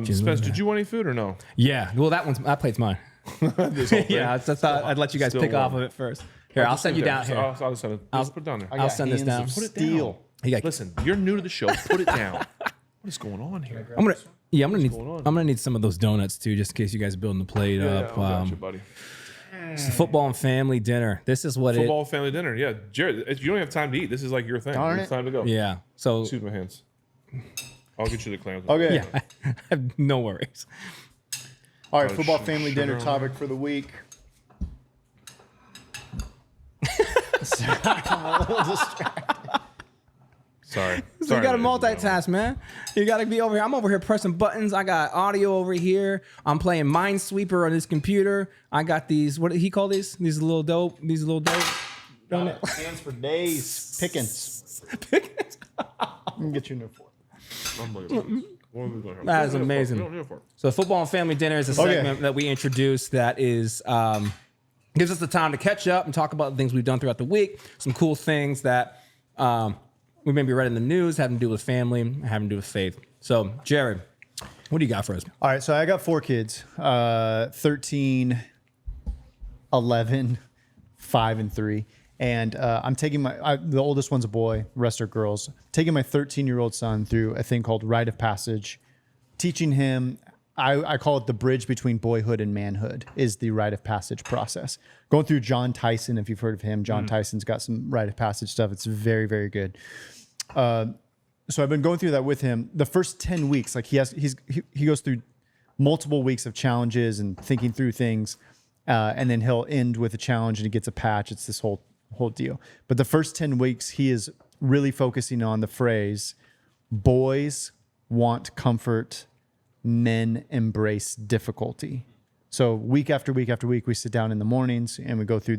Spence, did you want any food or no? Yeah. Well, that plate's mine. Yeah, I thought I'd let you guys Still pick off warm. of it first. Here, I'll send you down here. I'll send it. I'll put it down there. I'll send this down. Put it down. You got- Listen, you're new to the show. Put it down. What is going on here? I'm gonna need. going on? I'm gonna need some of those donuts too, just in case you guys are building the plate up. I got you, buddy. It's the football and family dinner. This is what Football family dinner. Yeah, Jared, you don't have time to eat. This is like your thing. Darn It's it. time to go. Yeah. So Excuse my hands. I'll get you the clams. Okay. yeah, I have no worries. All right. Oh, Football sh- family sugar dinner on topic for the week. Sorry. So you got to multitask, man. You got to be over here. I'm over here pressing buttons. I got audio over here. I'm playing Minesweeper on this computer. I got these. What did he call these? These little dope. Hands for days. Pickens. I'm gonna get you a new fork. That is amazing. So football and family dinner is a segment that we introduced that is gives us the time to catch up and talk about the things we've done throughout the week. Some cool things that we maybe read in the news, having to do with family, having to do with faith. So, Jared, what do you got for us? All right, so I got 4 kids, 13, 11, 5, and 3. And I'm taking the oldest one's a boy, the rest are girls. Taking my 13-year-old son through a thing called Rite of Passage, teaching him, I call it the bridge between boyhood and manhood, is the Rite of Passage process. Going through John Tyson, if you've heard of him, John Tyson's got some Rite of Passage stuff. It's very, very good. So I've been going through that with him. The first 10 weeks, like he goes through multiple weeks of challenges and thinking through things, and then he'll end with a challenge and he gets a patch. It's this whole deal. But the first 10 weeks, he is really focusing on the phrase, boys want comfort, men embrace difficulty. So week after week after week, we sit down in the mornings and we go through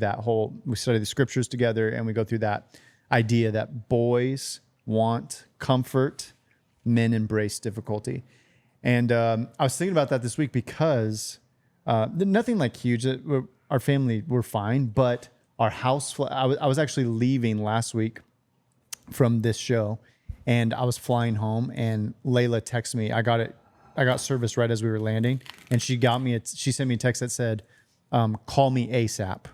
we study the scriptures together, and we go through that idea that boys want comfort, men embrace difficulty. And I was thinking about that this week because nothing like huge. Our family, we're fine, but our house, I was actually leaving last week from this show, and I was flying home, and Layla texted me. I got service right as we were landing, and she sent me a text that said, call me ASAP.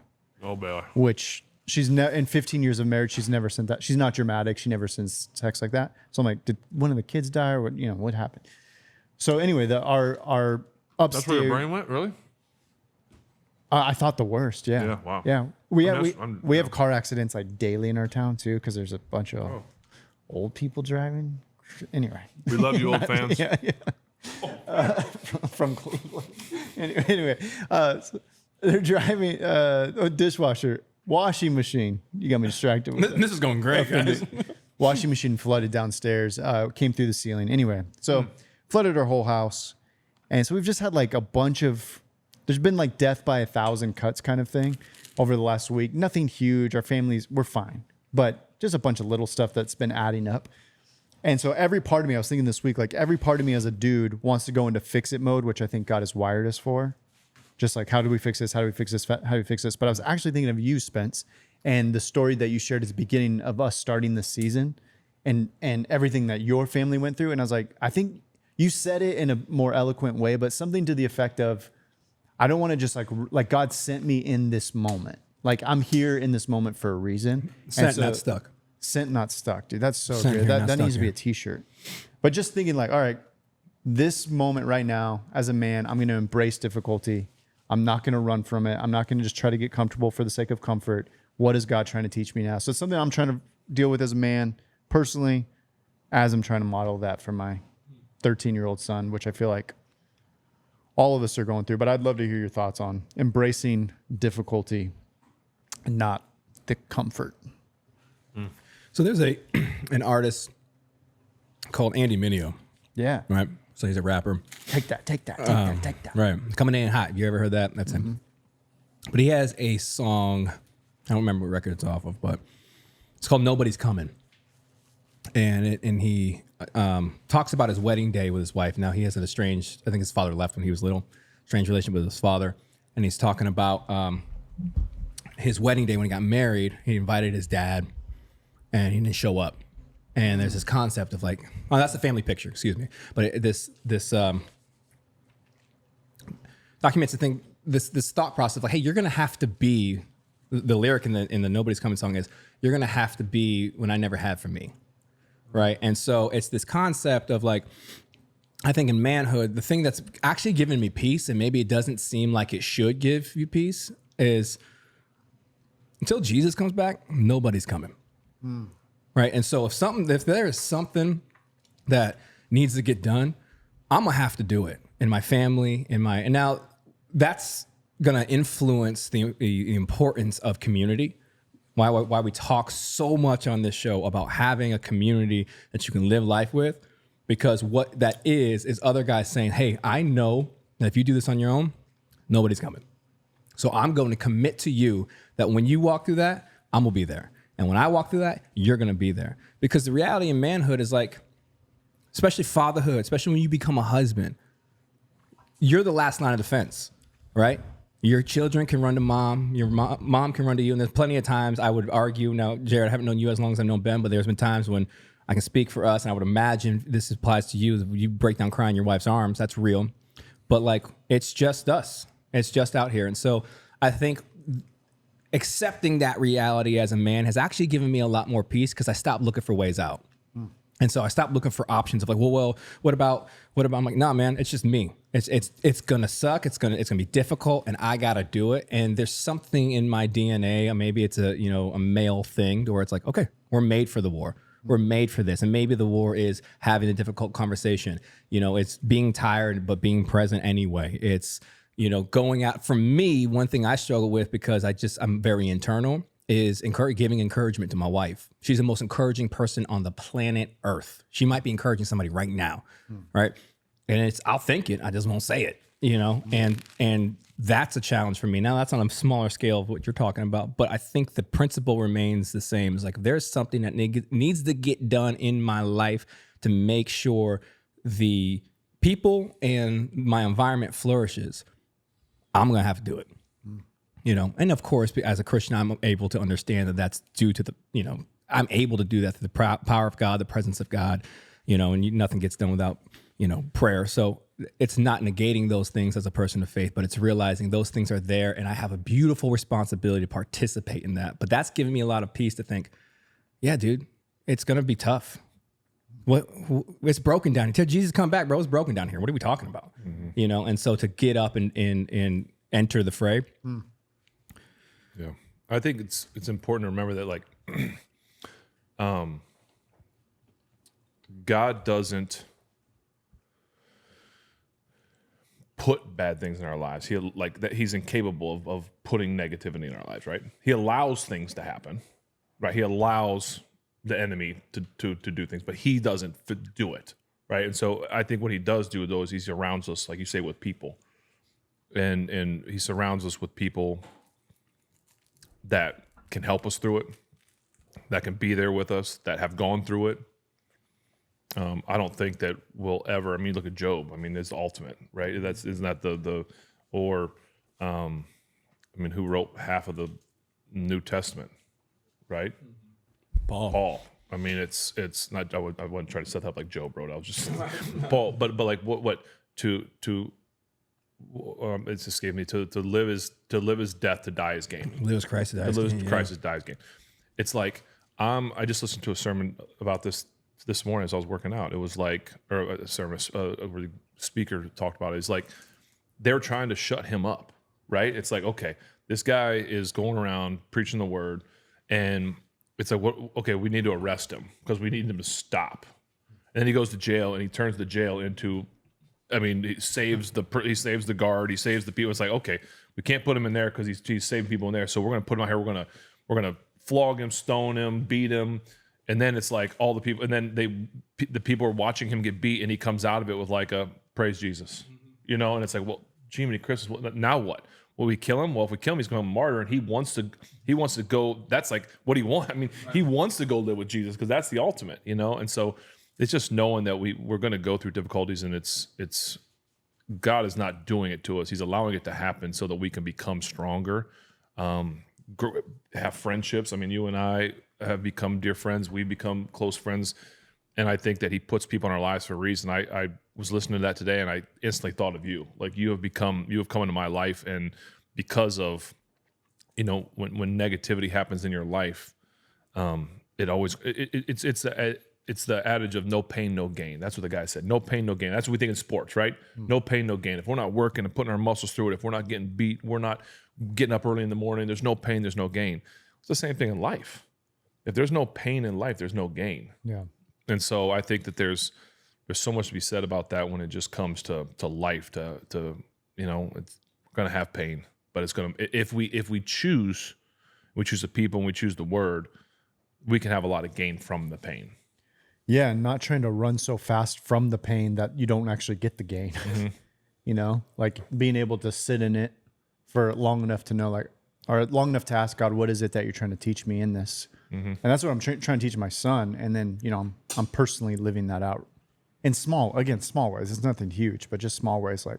Oh, boy. Which in 15 years of marriage, she's never sent that. She's not dramatic. She never sends texts like that. So I'm like, did one of the kids die, or what happened? So anyway, our upstairs. That's where your brain went, really? I thought the worst. Yeah. Yeah, wow. Yeah. We have car accidents like daily in our town too, because there's a bunch of old people driving. Anyway. We love you, old fans. Yeah. From Cleveland. Anyway, so they're driving a dishwasher, washing machine. You got me distracted with This is going great, guys. Washing machine flooded downstairs, came through the ceiling. Anyway, so flooded our whole house. And so we've just had like a bunch of, there's been like death by 1,000 cuts kind of thing over the last week. Nothing huge. Our we're fine, but just a bunch of little stuff that's been adding up. And so every part of me, I was thinking this week, like every part of me as a dude wants to go into fix it mode, which I think God has wired us for. Just like, how do we fix this? How do we fix this? How do we fix this? But I was actually thinking of you, Spence, and the story that you shared at the beginning of us starting this season and everything that your family went through. And I was like, I think you said it in a more eloquent way, but something to the effect of, I don't want to just like God sent me in this moment. Like I'm here in this moment for a reason. Sent, not stuck. Sent, not stuck, dude. That's so Sent good. here, That needs to be here. a t-shirt. But just thinking like, all right, this moment right now, as a man, I'm going to embrace difficulty. I'm not going to run from it. I'm not going to just try to get comfortable for the sake of comfort. What is God trying to teach me now? So it's something I'm trying to deal with as a man personally, as I'm trying to model that for my 13-year-old son, which I feel like all of us are going through. But I'd love to hear your thoughts on embracing difficulty and not the comfort. So there's an artist called Andy Mineo, Yeah. right? So he's a rapper. Take that. Take that. Right. Coming in hot. You ever heard that? That's him. But he has a song. I don't remember what record it's off of, but it's called Nobody's Coming. And he talks about his wedding day with his wife. Now he has an estranged, I think his father left when he was little, strange relationship with his father. And he's talking about his wedding day when he got married. He invited his dad and he didn't show up. And there's this concept of like, oh, that's the family picture, excuse me. But this documents the thing, this thought process of like, hey, you're gonna have to be, the lyric in the Nobody's Coming song is, you're gonna have to be when I never had for me, right? And so it's this concept of like, I think in manhood, the thing that's actually given me peace, and maybe it doesn't seem like it should give you peace, is until Jesus comes back, nobody's coming. Right. And so if there is something that needs to get done, I'm gonna have to do it in my family, and now that's gonna influence the importance of community. Why we talk so much on this show about having a community that you can live life with, because what that is other guys saying, hey, I know that if you do this on your own, nobody's coming. So I'm going to commit to you that when you walk through that, I'm gonna be there. And when I walk through that, you're going to be there. Because the reality in manhood is like, especially fatherhood, especially when you become a husband, you're the last line of defense, right? Your children can run to mom. Your mom can run to you. And there's plenty of times I would argue, now, Jared, I haven't known you as long as I've known Ben, but there's been times when I can speak for us, and I would imagine this applies to you. You break down crying in your wife's arms. That's real. But like, it's just us. It's just out here. And so I think accepting that reality as a man has actually given me a lot more peace, because I stopped looking for ways out. And so I stopped looking for options of like, well, what about? I'm like, nah, man, it's just me. It's gonna suck. It's gonna be difficult, and I gotta do it. And there's something in my DNA, or maybe it's a male thing, where it's like, okay, we're made for the war. We're made for this. And maybe the war is having a difficult conversation. It's being tired, but being present anyway. It's going out. For me, one thing I struggle with, because I'm very internal, is giving encouragement to my wife. She's the most encouraging person on the planet Earth. She might be encouraging somebody right now, right? And I'll think it, I just won't say it, you know? And that's a challenge for me. Now that's on a smaller scale of what you're talking about, but I think the principle remains the same. It's like, if there's something that needs to get done in my life to make sure the people and my environment flourishes, I'm going to have to do it. You know, and of course, as a Christian, I'm able to understand that that's due to the, you know, I'm able to do that through the power of God, the presence of God, you know, and nothing gets done without, you know, prayer. So it's not negating those things as a person of faith, but it's realizing those things are there, and I have a beautiful responsibility to participate in that. But that's giving me a lot of peace to think, yeah, dude, it's going to be tough. It's broken down. Until Jesus come back, bro, it's broken down here. What are we talking about? You know, and so to get up and enter the fray. Yeah, I think it's important to remember that, like, God doesn't put bad things in our lives. He's incapable of putting negativity in our lives, right? He allows things to happen, right? He allows the enemy to do things, but he doesn't do it, right? And so I think what he does do, though, is he surrounds us, like you say, with people, and he surrounds us with people that can help us through it, that can be there with us, that have gone through it. I don't think that we'll ever. I mean, look at Job. I mean, it's the ultimate, right? Isn't that I mean, who wrote half of the New Testament, right? Paul. I mean, it's not. I wouldn't try to set that up like Job wrote. I was just Paul. But like what to it's escaped me. To live is death. To die is gain. Live as Christ, to die is gain. To live as Christ, is die is gain. It's like I just listened to a sermon about this morning as I was working out. It was like, or a sermon, a speaker talked about it. It's like they're trying to shut him up, right? It's like, okay, this guy is going around preaching the word, and it's like, okay, we need to arrest him because we need him to stop. And then he goes to jail, and he turns the jail into, I mean, he saves the guard, he saves the people. It's like, okay, we can't put him in there because he's saving people in there, so we're gonna put him out here. We're gonna flog him, stone him, beat him. And then it's like all the people, and then the people are watching him get beat, and he comes out of it with like a praise Jesus, you know. And it's like, well, Jiminy Christmas, now what? Will we kill him? Well, if we kill him, he's going to be a martyr, and he wants to go. That's like what he wants. I mean, he wants to go live with Jesus because that's the ultimate, you know. And so it's just knowing that we're going to go through difficulties, and it's God is not doing it to us. He's allowing it to happen so that we can become stronger, have friendships. I mean, you and I have become dear friends. We've become close friends. And I think that he puts people in our lives for a reason. I was listening to that today, and I instantly thought of you. Like you have come into my life, and because of, you know, when negativity happens in your life, it's the adage of no pain, no gain. That's what the guy said. No pain, no gain. That's what we think in sports, right? No pain, no gain. If we're not working and putting our muscles through it, if we're not getting beat, we're not getting up early in the morning, there's no pain, there's no gain. It's the same thing in life. If there's no pain in life, there's no gain. Yeah. And so I think that there's so much to be said about that when it just comes to life, to you know, it's going to have pain, but it's going to, if we choose the people and we choose the word, we can have a lot of gain from the pain. Yeah, and not trying to run so fast from the pain that you don't actually get the gain. You know, like being able to sit in it for long enough to know, like, or long enough to ask God, what is it that you're trying to teach me in this? And that's what I'm trying to teach my son. And then, you know, I'm personally living that out in small ways. It's nothing huge, but just small ways. Like,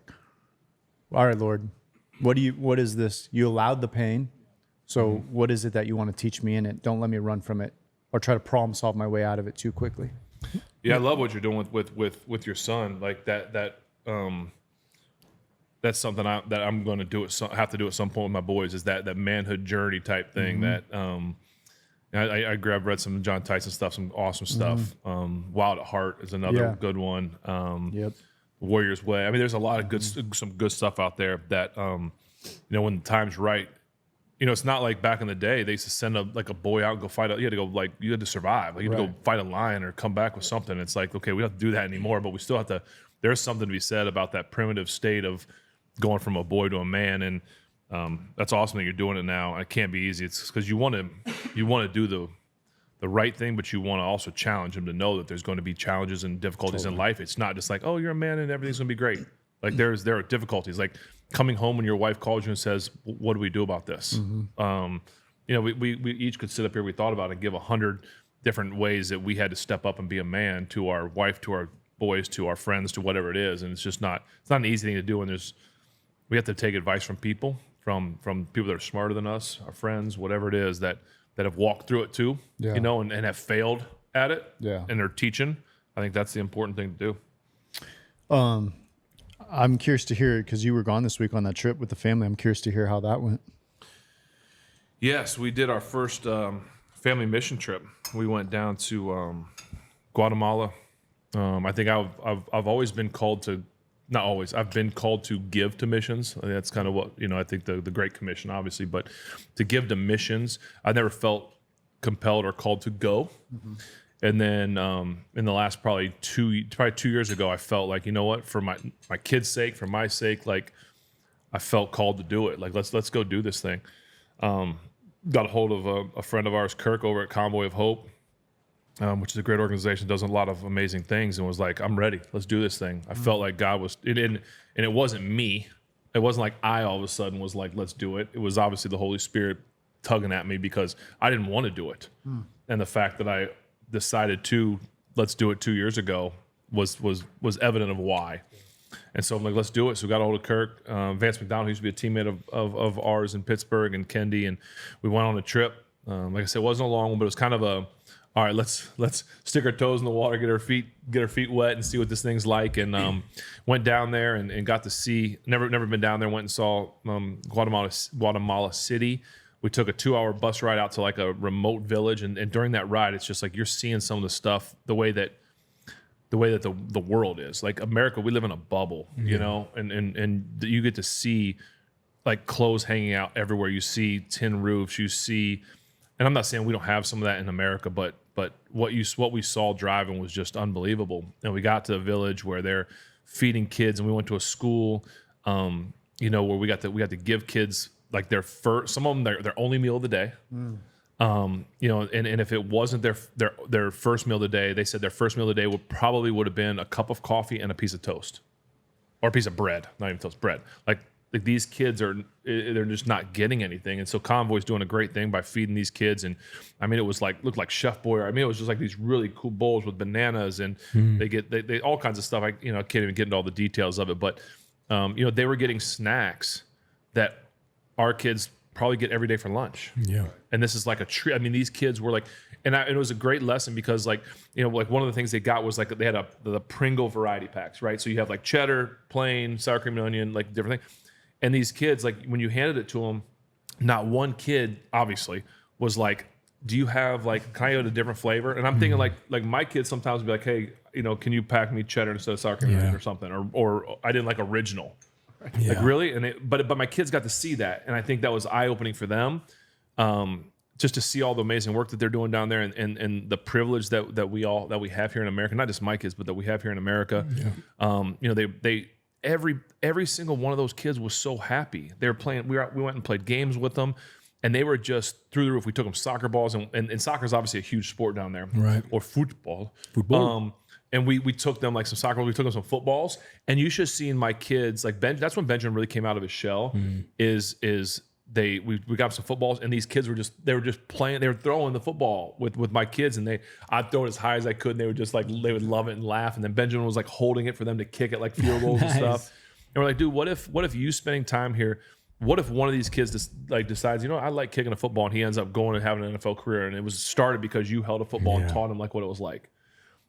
all right, Lord, what is this? You allowed the pain. So what is it that you want to teach me in it? Don't let me run from it or try to problem solve my way out of it too quickly. Yeah. I love what you're doing with your son. Like that's something that I'm going to have to do at some point with my boys, is that manhood journey type thing. That I read some John Tyson stuff, some awesome stuff. Wild at Heart is another good one. Warrior's Way. I mean, there's a lot of some good stuff out there that, you know, when the time's right, you know, it's not like back in the day, they used to send a boy out and go fight. You had to go, you had to survive. Like, you had to go fight a lion or come back with something. It's like, okay, we don't have to do that anymore, but we still have to, there's something to be said about that primitive state of going from a boy to a man. And That's awesome that you're doing it now. It can't be easy. It's because you want to do the right thing, but you want to also challenge them to know that there's going to be challenges and difficulties in life. It's not just like, oh, you're a man and everything's going to be great. Like there are difficulties. Like coming home when your wife calls you and says, what do we do about this? We each could sit up here, we thought about it, and give 100 different ways that we had to step up and be a man to our wife, to our boys, to our friends, to whatever it is. And it's not an easy thing to do. And we have to take advice from people, from people that are smarter than us, our friends, whatever it is that have walked through it too, and have failed at it. Yeah. And they're teaching. I think that's the important thing to do. I'm curious to hear, because you were gone this week on that trip with the family. I'm curious to hear how that went. Yes, we did our first family mission trip. We went down to Guatemala. I think I've always been called to, not always, I've been called to give to missions. I think that's kind of what, I think the Great Commission, obviously, but to give to missions, I never felt compelled or called to go. Mm-hmm. And then in the last probably 2 years ago, I felt like, you know what, for my kids' sake, for my sake, like I felt called to do it. Like let's go do this thing. Got a hold of a friend of ours, Kirk, over at Convoy of Hope, which is a great organization, does a lot of amazing things, and was like, I'm ready. Let's do this thing. I felt like God was, and it wasn't me. It wasn't like I all of a sudden was like, let's do it. It was obviously the Holy Spirit tugging at me because I didn't want to do it. And the fact that I decided let's do it 2 years ago was evident of why. And so I'm like, let's do it. So we got a hold of Kirk, Vance McDonald, who used to be a teammate of ours in Pittsburgh, and Kendi, and we went on a trip. Like I said, it wasn't a long one, but it was kind of all right, let's stick our toes in the water, get our feet wet, and see what this thing's like. And went down there and got to see. Never been down there. Went and saw Guatemala City. We took a 2-hour bus ride out to like a remote village, and during that ride, it's just like you're seeing some of the stuff, the way that the world is. Like America, we live in a bubble, and you get to see like clothes hanging out everywhere. You see tin roofs. You see, and I'm not saying we don't have some of that in America, but what we saw driving was just unbelievable. And we got to a village where they're feeding kids, and we went to a school, where we got to give kids like some of them their only meal of the day. And if it wasn't their first meal of the day, they said their first meal of the day would have been a cup of coffee and a piece of toast, or a piece of bread, not even toast, bread. Like these kids they're just not getting anything. And so Convoy's doing a great thing by feeding these kids. And I mean, it was looked like Chef Boyer. I mean, it was just like these really cool bowls with bananas, and they all kinds of stuff. I can't even get into all the details of it, but they were getting snacks that our kids probably get every day for lunch. Yeah. And this is like a treat. I mean, these kids were like, and it was a great lesson because like one of the things they got was like they had the Pringle variety packs, right? So you have like cheddar, plain, sour cream and onion, like different things. And these kids, like when you handed it to them, not one kid obviously was like, do you have like, can I get a different flavor? And I'm thinking like my kids sometimes would be like, hey, can you pack me cheddar instead of sour cream and onion or something? Or I didn't like original. Yeah. Like really, but my kids got to see that, and I think that was eye opening for them, just to see all the amazing work that they're doing down there, and the privilege that we have here in America, not just my kids, but that we have here in America. Yeah. Every single one of those kids was so happy. They were playing. We went and played games with them, and they were just through the roof. We took them soccer balls, and soccer is obviously a huge sport down there, right? Or football. And we took them like some soccer balls, we took them some footballs, and you should have seen my kids, like that's when Benjamin really came out of his shell, we got some footballs, and these kids were just playing, they were throwing the football with my kids, and I'd throw it as high as I could, and they would just like, they would love it and laugh, and then Benjamin was like holding it for them to kick it like field goals and stuff. And we're like, dude, what if you spending time here, what if one of these kids decides, I like kicking a football, and he ends up going and having an NFL career, and it was started because you held a football and taught him like what it was like.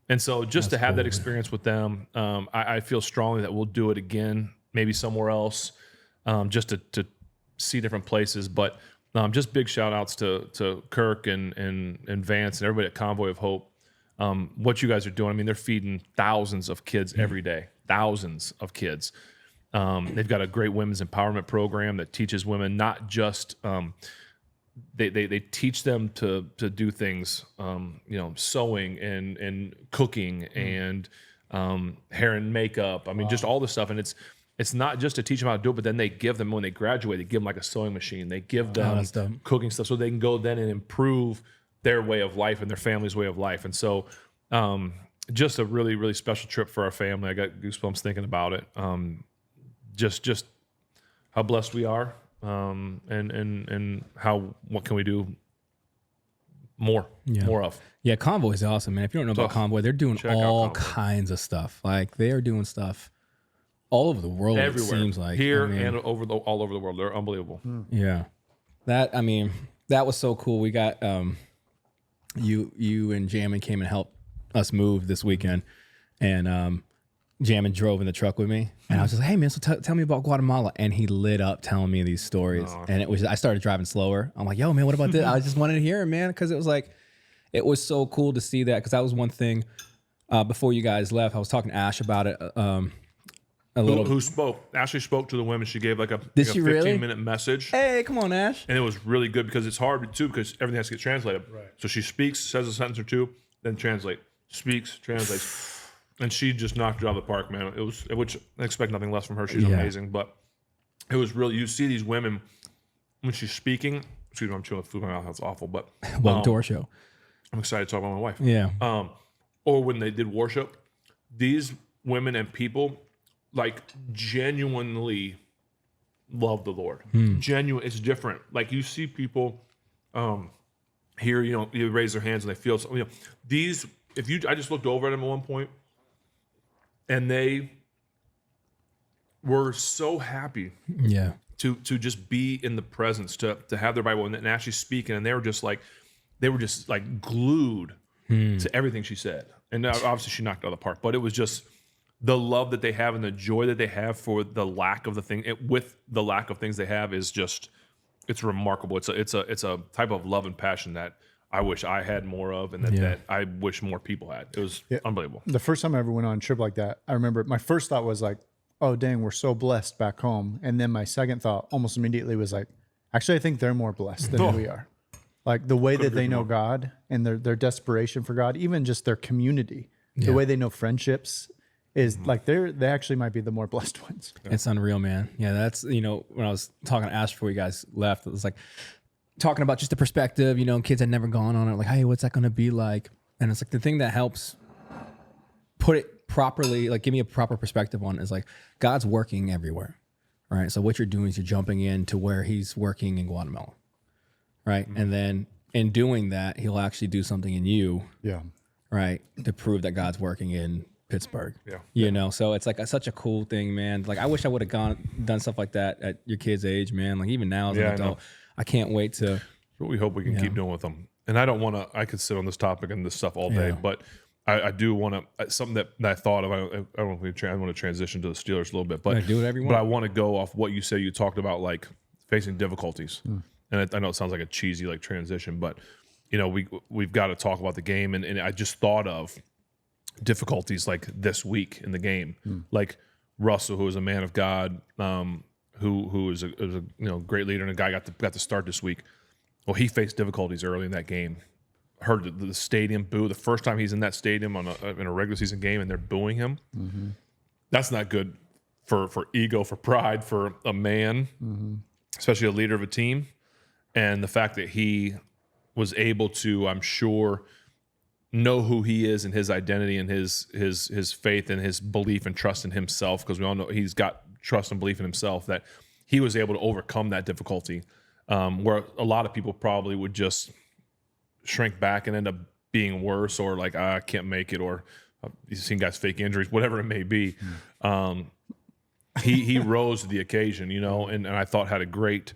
And so just to have that experience with them, I feel strongly that we'll do it again, maybe somewhere else, just to see different places. But just big shout outs to Kirk and Vance and everybody at Convoy of Hope. What you guys are doing, I mean, they're feeding thousands of kids every day, thousands of kids. They've got a great women's empowerment program that teaches women not just they teach them to do things, sewing and cooking and hair and makeup. I mean, just all this stuff, and it's it's not just to teach them how to do it, but then they give them, when they graduate, they give them like a sewing machine. They give them cooking stuff so they can go then and improve their way of life and their family's way of life. And so just a really, really special trip for our family. I got goosebumps thinking about it. Just how blessed we are, and what can we do more of. Yeah, Convoy is awesome, man. If you don't know about Convoy, they're doing all kinds of stuff. Like they are doing stuff all over the world. Everywhere. It seems like here and all over the world. They're unbelievable. Yeah, that was so cool. We got you and Jammin came and helped us move this weekend, and Jammin drove in the truck with me, and I was just like, "Hey man, so tell me about Guatemala," and he lit up telling me these stories, and I started driving slower. I'm like, "Yo man, what about this?" I just wanted to hear it, man, because it was like. It was so cool to see that, because that was one thing before you guys left. I was talking to Ash about it a little. Who spoke? Ashley spoke to the women. She gave like a 15-minute message. Hey, come on, Ash. And it was really good because it's hard too, because everything has to get translated. Right. So she speaks, says a sentence or two, then translate. Speaks, translates. And she just knocked it out of the park, man. It was, which I expect nothing less from her. She's amazing. But it was really, you see these women when she's speaking. Excuse me, I'm chewing food in my mouth. That's awful. But welcome to our show. I'm excited to talk about my wife. Yeah. Or when they did worship, these women and people like genuinely love the Lord. Genuine. It's different. Like you see people here, you raise their hands and they feel so, these, I just looked over at them at one point and they were so happy. Yeah. To just be in the presence, to have their Bible and actually speaking, and they were just like glued to everything she said. And obviously she knocked it out of the park, but it was just the love that they have and the joy that they have for the lack of the thing, with the lack of things they have, is just, it's remarkable. It's a type of love and passion that I wish I had more of, and that I wish more people had. It was unbelievable. The first time I ever went on a trip like that, I remember my first thought was like, oh dang, we're so blessed back home. And then my second thought almost immediately was like, actually, I think they're more blessed than we are. Like the way that they know God and their desperation for God, even just their community, the way they know friendships is like they actually might be the more blessed ones. It's unreal, man. Yeah, that's, when I was talking to Ash before you guys left, it was like talking about just the perspective, kids had never gone on it. Like, hey, what's that going to be like? And it's like the thing that helps put it properly, like give me a proper perspective on it, is like God's working everywhere, right? So what you're doing is you're jumping into where he's working in Guatemala. Right. Mm-hmm. And then in doing that, he'll actually do something in you. Yeah. Right. To prove that God's working in Pittsburgh. Yeah. So it's like such a cool thing, man. Like I wish I would have done stuff like that at your kid's age, man. Like even now as an adult, I can't wait to. That's what we hope we can keep doing with them. And I don't want to, I could sit on this topic and this stuff all day, but I do want to, something that I thought of, I don't want to transition to the Steelers a little bit, but do whatever you want. But I want to go off what you said. You talked about like facing difficulties. And I know it sounds like a cheesy like transition, but we've got to talk about the game. And I just thought of difficulties like this week in the game, like Russell, who is a man of God, who is a great leader, and a guy got to start this week. Well, he faced difficulties early in that game. Heard the stadium boo the first time he's in that stadium in a regular season game, and they're booing him. Mm-hmm. That's not good for ego, for pride, for a man, especially a leader of a team. And the fact that he was able to, I'm sure, know who he is and his identity and his faith and his belief and trust in himself, because we all know he's got trust and belief in himself, that he was able to overcome that difficulty, where a lot of people probably would just shrink back and end up being worse, or like, I can't make it, or you've seen guys fake injuries, whatever it may be. He rose to the occasion, and I thought had a great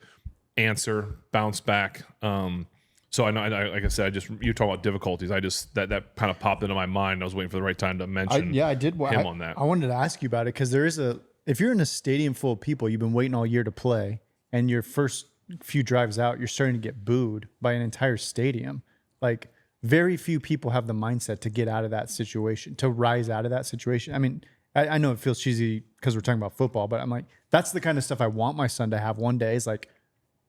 answer, bounce back. So I know, like I said, you talk about difficulties. That kind of popped into my mind. I was waiting for the right time to mention. I did him on that. I wanted to ask you about it because if you're in a stadium full of people, you've been waiting all year to play, and your first few drives out, you're starting to get booed by an entire stadium. Like very few people have the mindset to get out of that situation, to rise out of that situation. I mean, I know it feels cheesy because we're talking about football, but I'm like, that's the kind of stuff I want my son to have one day. Is like,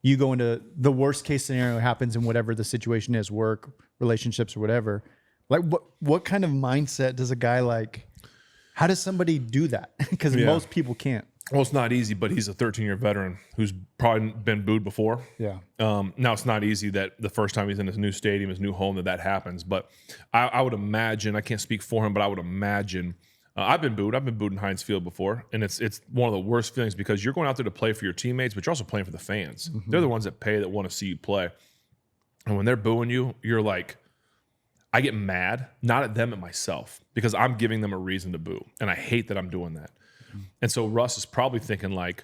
you go into the worst case scenario happens in whatever the situation is, work, relationships, or whatever. Like what kind of mindset does a guy like, how does somebody do that? Because most people can't. Well, it's not easy, but he's a 13-year veteran who's probably been booed before. Yeah. Now, it's not easy that the first time he's in his new stadium, his new home, that happens. But I would imagine, I can't speak for him, but I would imagine, I've been booed. I've been booed in Heinz Field before. And it's one of the worst feelings because you're going out there to play for your teammates, but you're also playing for the fans. Mm-hmm. They're the ones that pay, that want to see you play. And when they're booing you, you're like, I get mad, not at them, at myself, because I'm giving them a reason to boo. And I hate that I'm doing that. And so Russ is probably thinking like,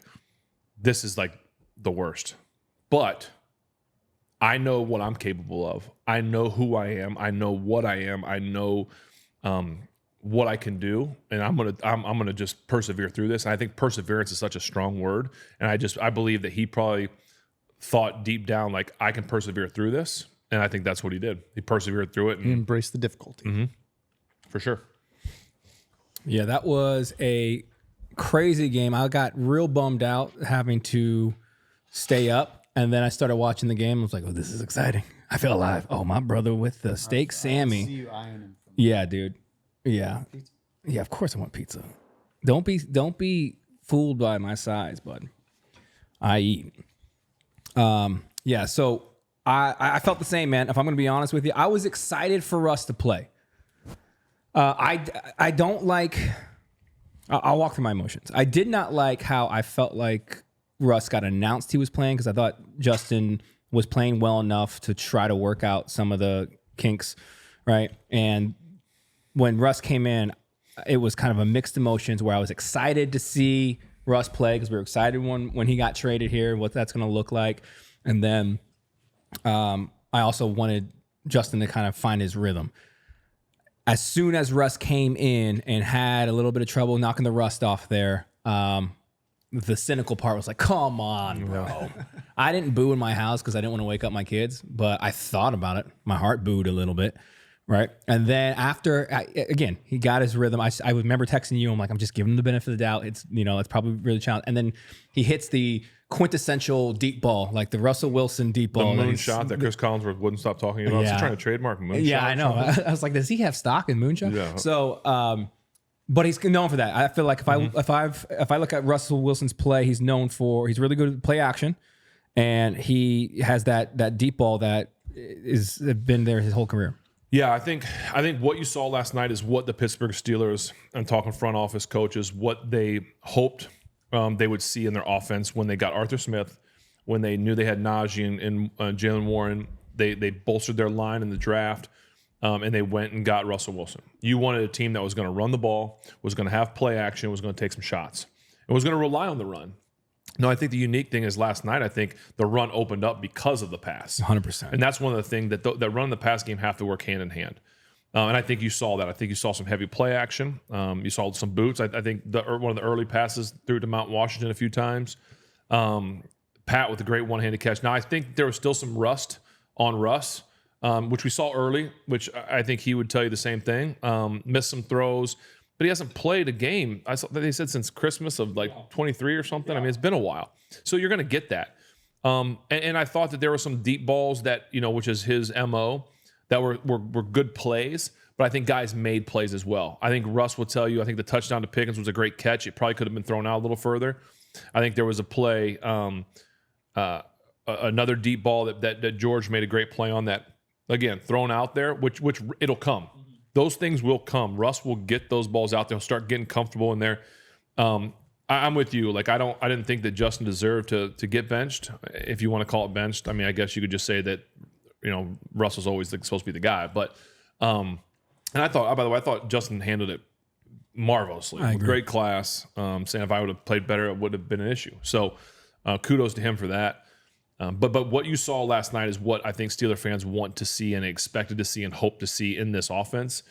this is like the worst. But I know what I'm capable of. I know who I am. I know what I am. I know what I can do. And I'm gonna just persevere through this. And I think perseverance is such a strong word. And I believe that he probably thought deep down, like, I can persevere through this. And I think that's what he did. He persevered through it. And he embraced the difficulty. Mm-hmm. For sure. Yeah, that was a crazy game. I got real bummed out having to stay up, and then I started watching the game. I was like, "Oh, this is exciting! I feel alive." Oh, my brother with the steak Sammy. See you eyeing him. Yeah, dude. Yeah, yeah. Of course, I want pizza. Don't be fooled by my size, bud. I eat. Yeah. So I felt the same, man. If I'm going to be honest with you, I was excited for Russ to play. I don't like. I'll walk through my emotions. I did not like how I felt like Russ got announced he was playing, because I thought Justin was playing well enough to try to work out some of the kinks, right? And when Russ came in, it was kind of a mixed emotions where I was excited to see Russ play because we were excited when he got traded here, what that's going to look like. And then I also wanted Justin to kind of find his rhythm. As soon as Russ came in and had a little bit of trouble knocking the rust off there, the cynical part was like, come on, bro. I didn't boo in my house because I didn't want to wake up my kids, but I thought about it. My heart booed a little bit, right? And then after, again, he got his rhythm. I remember texting you. I'm like, I'm just giving him the benefit of the doubt. It's probably really challenging. And then he hits the quintessential deep ball, like the Russell Wilson deep ball. The moon shot that Chris Collinsworth wouldn't stop talking about. Yeah. He's trying to trademark moonshot. Yeah, I know. I was like, does he have stock in moonshot? Yeah. So, but he's known for that. I feel like if I look at Russell Wilson's play, he's known for, he's really good at play action, and he has that deep ball that is been there his whole career. Yeah, I think what you saw last night is what the Pittsburgh Steelers, I'm talking front office coaches, what they hoped they would see in their offense when they got Arthur Smith, when they knew they had Najee and Jalen Warren. They bolstered their line in the draft, and they went and got Russell Wilson. You wanted a team that was going to run the ball, was going to have play action, was going to take some shots, and was going to rely on the run. No, I think the unique thing is last night, I think the run opened up because of the pass. 100%. And that's one of the things that run and the pass game have to work hand in hand. And I think you saw that. I think you saw some heavy play action. You saw some boots. I think one of the early passes through to Mount Washington a few times. Pat with a great one-handed catch. Now, I think there was still some rust on Russ, which we saw early, which I think he would tell you the same thing. Missed some throws, but he hasn't played a game. I saw that they said since Christmas of like 23 or something. Yeah. I mean, it's been a while. So you're going to get that. And I thought that there were some deep balls that, which is his MO, that were good plays, but I think guys made plays as well. I think Russ will tell you, I think the touchdown to Pickens was a great catch. It probably could have been thrown out a little further. I think there was a play, another deep ball that George made a great play on that, again, thrown out there, which it'll come. Those things will come. Russ will get those balls out there. He'll start getting comfortable in there. I'm with you. Like, I didn't think that Justin deserved to get benched, if you want to call it benched. I mean, I guess you could just say that, Russell's always supposed to be the guy. But, and I thought, by the way, I thought Justin handled it marvelously. With great class. Saying if I would have played better, it would have been an issue. So kudos to him for that. But what you saw last night is what I think Steeler fans want to see and expected to see and hope to see in this offense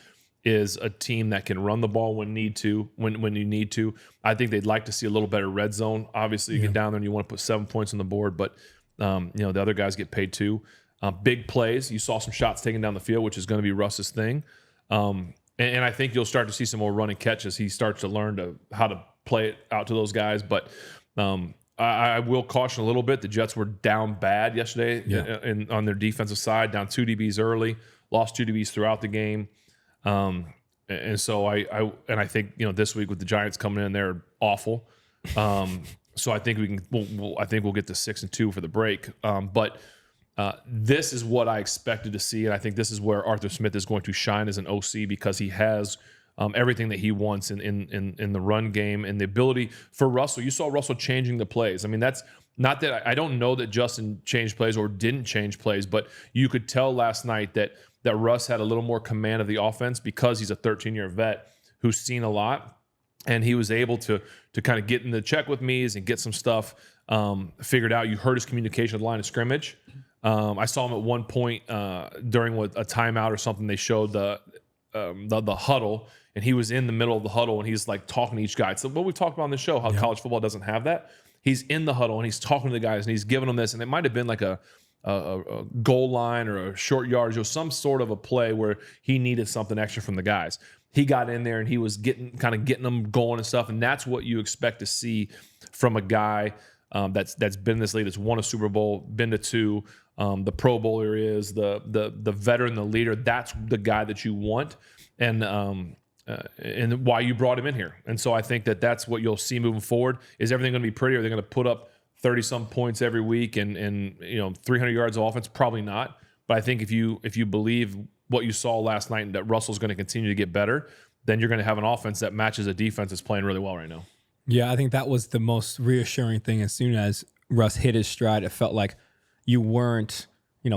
is a team that can run the ball when you need to. I think they'd like to see a little better red zone. Obviously, you get down there and you want to put 7 points on the board, but the other guys get paid too. Big plays. You saw some shots taken down the field, which is going to be Russ's thing. And I think you'll start to see some more running catches. He starts to learn how to play it out to those guys. But I will caution a little bit. The Jets were down bad yesterday on their defensive side, down 2 DBs early, lost 2 DBs throughout the game. And so I think, this week with the Giants coming in, they're awful. So I think I think we'll get to 6-2 for the break. But this is what I expected to see, and I think this is where Arthur Smith is going to shine as an OC because he has everything that he wants in the run game and the ability for Russell. You saw Russell changing the plays. I mean, that's not that I don't know that Justin changed plays or didn't change plays, but you could tell last night that Russ had a little more command of the offense because he's a 13-year vet who's seen a lot. And he was able to kind of get in the check with me's and get some stuff figured out. You heard his communication at the line of scrimmage. I saw him at one point during a timeout or something. They showed the huddle, and he was in the middle of the huddle, and he's like talking to each guy. So what we've talked about on the show, how college football doesn't have that. He's in the huddle, and he's talking to the guys, and he's giving them this. And it might have been like a goal line or a short yardage or some sort of a play where he needed something extra from the guys. He got in there and he was getting them going and stuff. And that's what you expect to see from a guy that's been in this league, that's won a Super Bowl, been to 2, the Pro Bowler is the veteran, the leader. That's the guy that you want, and why you brought him in here. And so I think that's what you'll see moving forward. Is everything going to be pretty? Are they going to put up 30-some points every week and 300 yards of offense? Probably not. But I think if you believe what you saw last night and that Russell's going to continue to get better, then you're going to have an offense that matches a defense that's playing really well right now. Yeah, I think that was the most reassuring thing. As soon as Russ hit his stride, it felt like you weren't,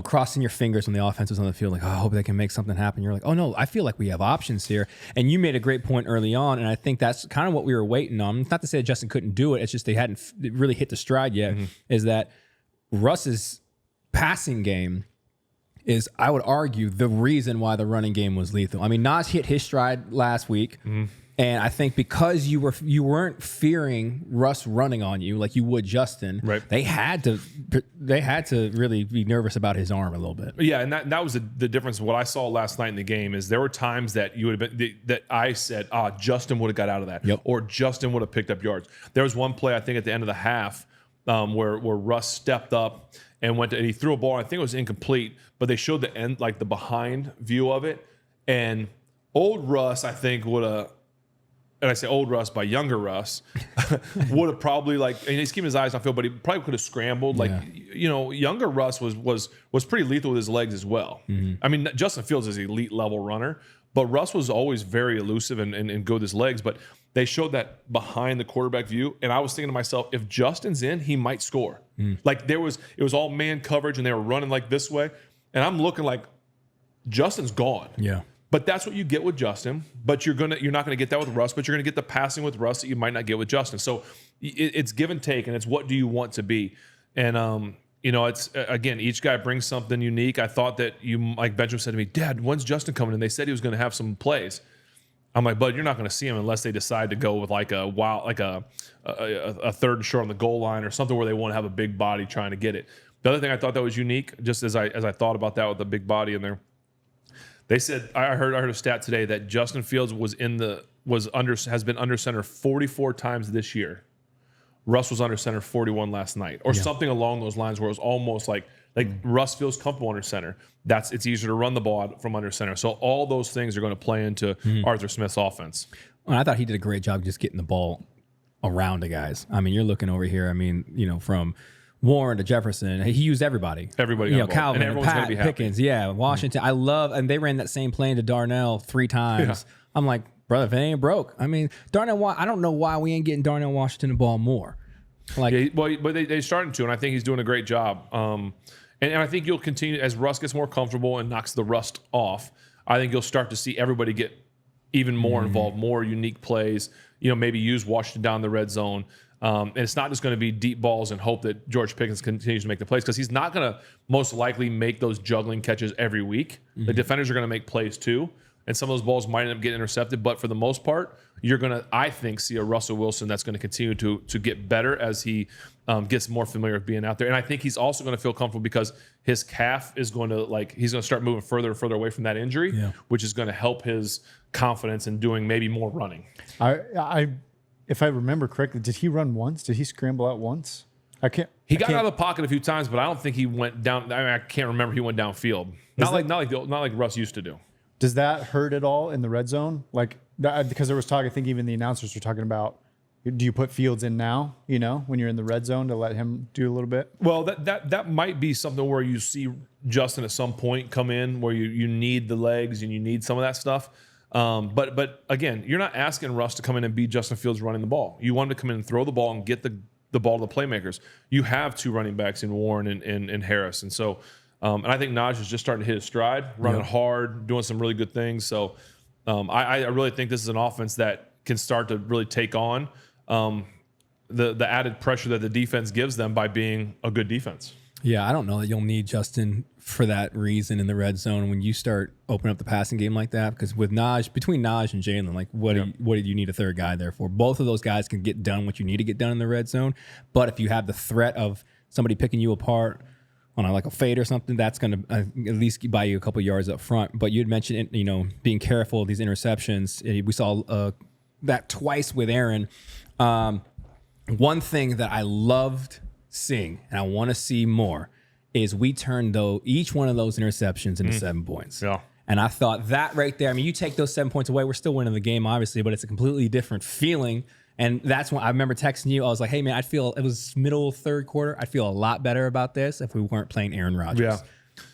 crossing your fingers when the offense was on the field, like, oh, I hope they can make something happen. You're like, oh no, I feel like we have options here. And you made a great point early on, and I think that's kind of what we were waiting on. It's not to say that Justin couldn't do it. It's just they hadn't really hit the stride yet. Is that Russ's passing game is, I would argue, the reason why the running game was lethal. I mean, Nas hit his stride last week, and I think because you weren't fearing Russ running on you like you would Justin, right? They had to really be nervous about his arm a little bit. Yeah, and that was the difference. What I saw last night in the game is there were times that you would have been that I said, Justin would have got out of that, or Justin would have picked up yards. There was one play I think at the end of the half where Russ stepped up and and he threw a ball. I think it was incomplete, but they showed the end, like the behind view of it. And old Russ, I think, would have, and I say old Russ by younger Russ, would have probably and he's keeping his eyes on field, but he probably could have scrambled. Younger Russ was pretty lethal with his legs as well. I mean, Justin Fields is an elite level runner, but Russ was always very elusive and good with his legs. But they showed that behind the quarterback view, and I was thinking to myself, if Justin's in, he might score. It was all man coverage, and they were running like this way, and I'm looking like Justin's gone. Yeah. But that's what you get with Justin. But you're not gonna get that with Russ. But you're gonna get the passing with Russ that you might not get with Justin. So it's give and take, and it's what do you want to be. And it's again, each guy brings something unique. I thought that like Benjamin said to me, Dad, when's Justin coming in? They said he was going to have some plays. I'm like, bud, you're not going to see him unless they decide to go with like a third and short on the goal line or something where they want to have a big body trying to get it. The other thing I thought that was unique, just as I thought about that with the big body in there, they said I heard a stat today that Justin Fields has been under center 44 times this year. Russ was under center 41 last night, or something along those lines, where it was almost like Russ feels comfortable under center. It's easier to run the ball out from under center. So all those things are going to play into Arthur Smith's offense. Well, I thought he did a great job just getting the ball around the guys. I mean, you're looking over here. I mean, from Warren to Jefferson, he used everybody. Everybody, Calvin, and Pat, Pickens, Washington. I love, and they ran that same play into Darnell 3 times. Yeah. I'm like, brother, if it ain't broke. I mean, Darnell, I don't know why we ain't getting Darnell Washington the ball more. But they're starting to, and I think he's doing a great job. And I think you'll continue as Russ gets more comfortable and knocks the rust off. I think you'll start to see everybody get even more involved, more unique plays. Maybe use Washington down the red zone. And it's not just going to be deep balls and hope that George Pickens continues to make the plays, because he's not going to most likely make those juggling catches every week. The defenders are going to make plays too, and some of those balls might end up getting intercepted. But for the most part, you're going to, I think, see a Russell Wilson that's going to continue to get better as he gets more familiar with being out there. And I think he's also going to feel comfortable because his calf is going to he's going to start moving further and further away from that injury, which is going to help his confidence in doing maybe more running. If I remember correctly, did he run once? Did he scramble out once? He got out of the pocket a few times, but I don't think he went down. I mean, I can't remember he went downfield. Not like Russ used to do. Does that hurt at all in the red zone? Because there was talk, I think even the announcers were talking about Do you put Fields in now, when you're in the red zone to let him do a little bit? Well, that might be something where you see Justin at some point come in where you need the legs and you need some of that stuff. But again, you're not asking Russ to come in and be Justin Fields running the ball. You want him to come in and throw the ball and get the ball to the playmakers. You have 2 running backs in Warren and Harris. And so, and I think Najee is just starting to hit his stride, running hard, doing some really good things. So I really think this is an offense that can start to really take on the added pressure that the defense gives them by being a good defense. Yeah, I don't know that you'll need Justin for that reason in the red zone when you start opening up the passing game like that. Because with between Najee and Jalen, like what did you need a third guy there for? Both of those guys can get done what you need to get done in the red zone. But if you have the threat of somebody picking you apart on like a fade or something, that's going to at least buy you a couple yards up front. But you had mentioned, being careful of these interceptions. We saw that twice with Aaron. One thing that I loved seeing, and I want to see more, is we turned each one of those interceptions into 7 points. Yeah. And I thought that right there, I mean, you take those 7 points away, we're still winning the game, obviously, but it's a completely different feeling. And that's when I remember texting you. I was like, hey, man, it was middle third quarter. I'd feel a lot better about this if we weren't playing Aaron Rodgers. Yeah.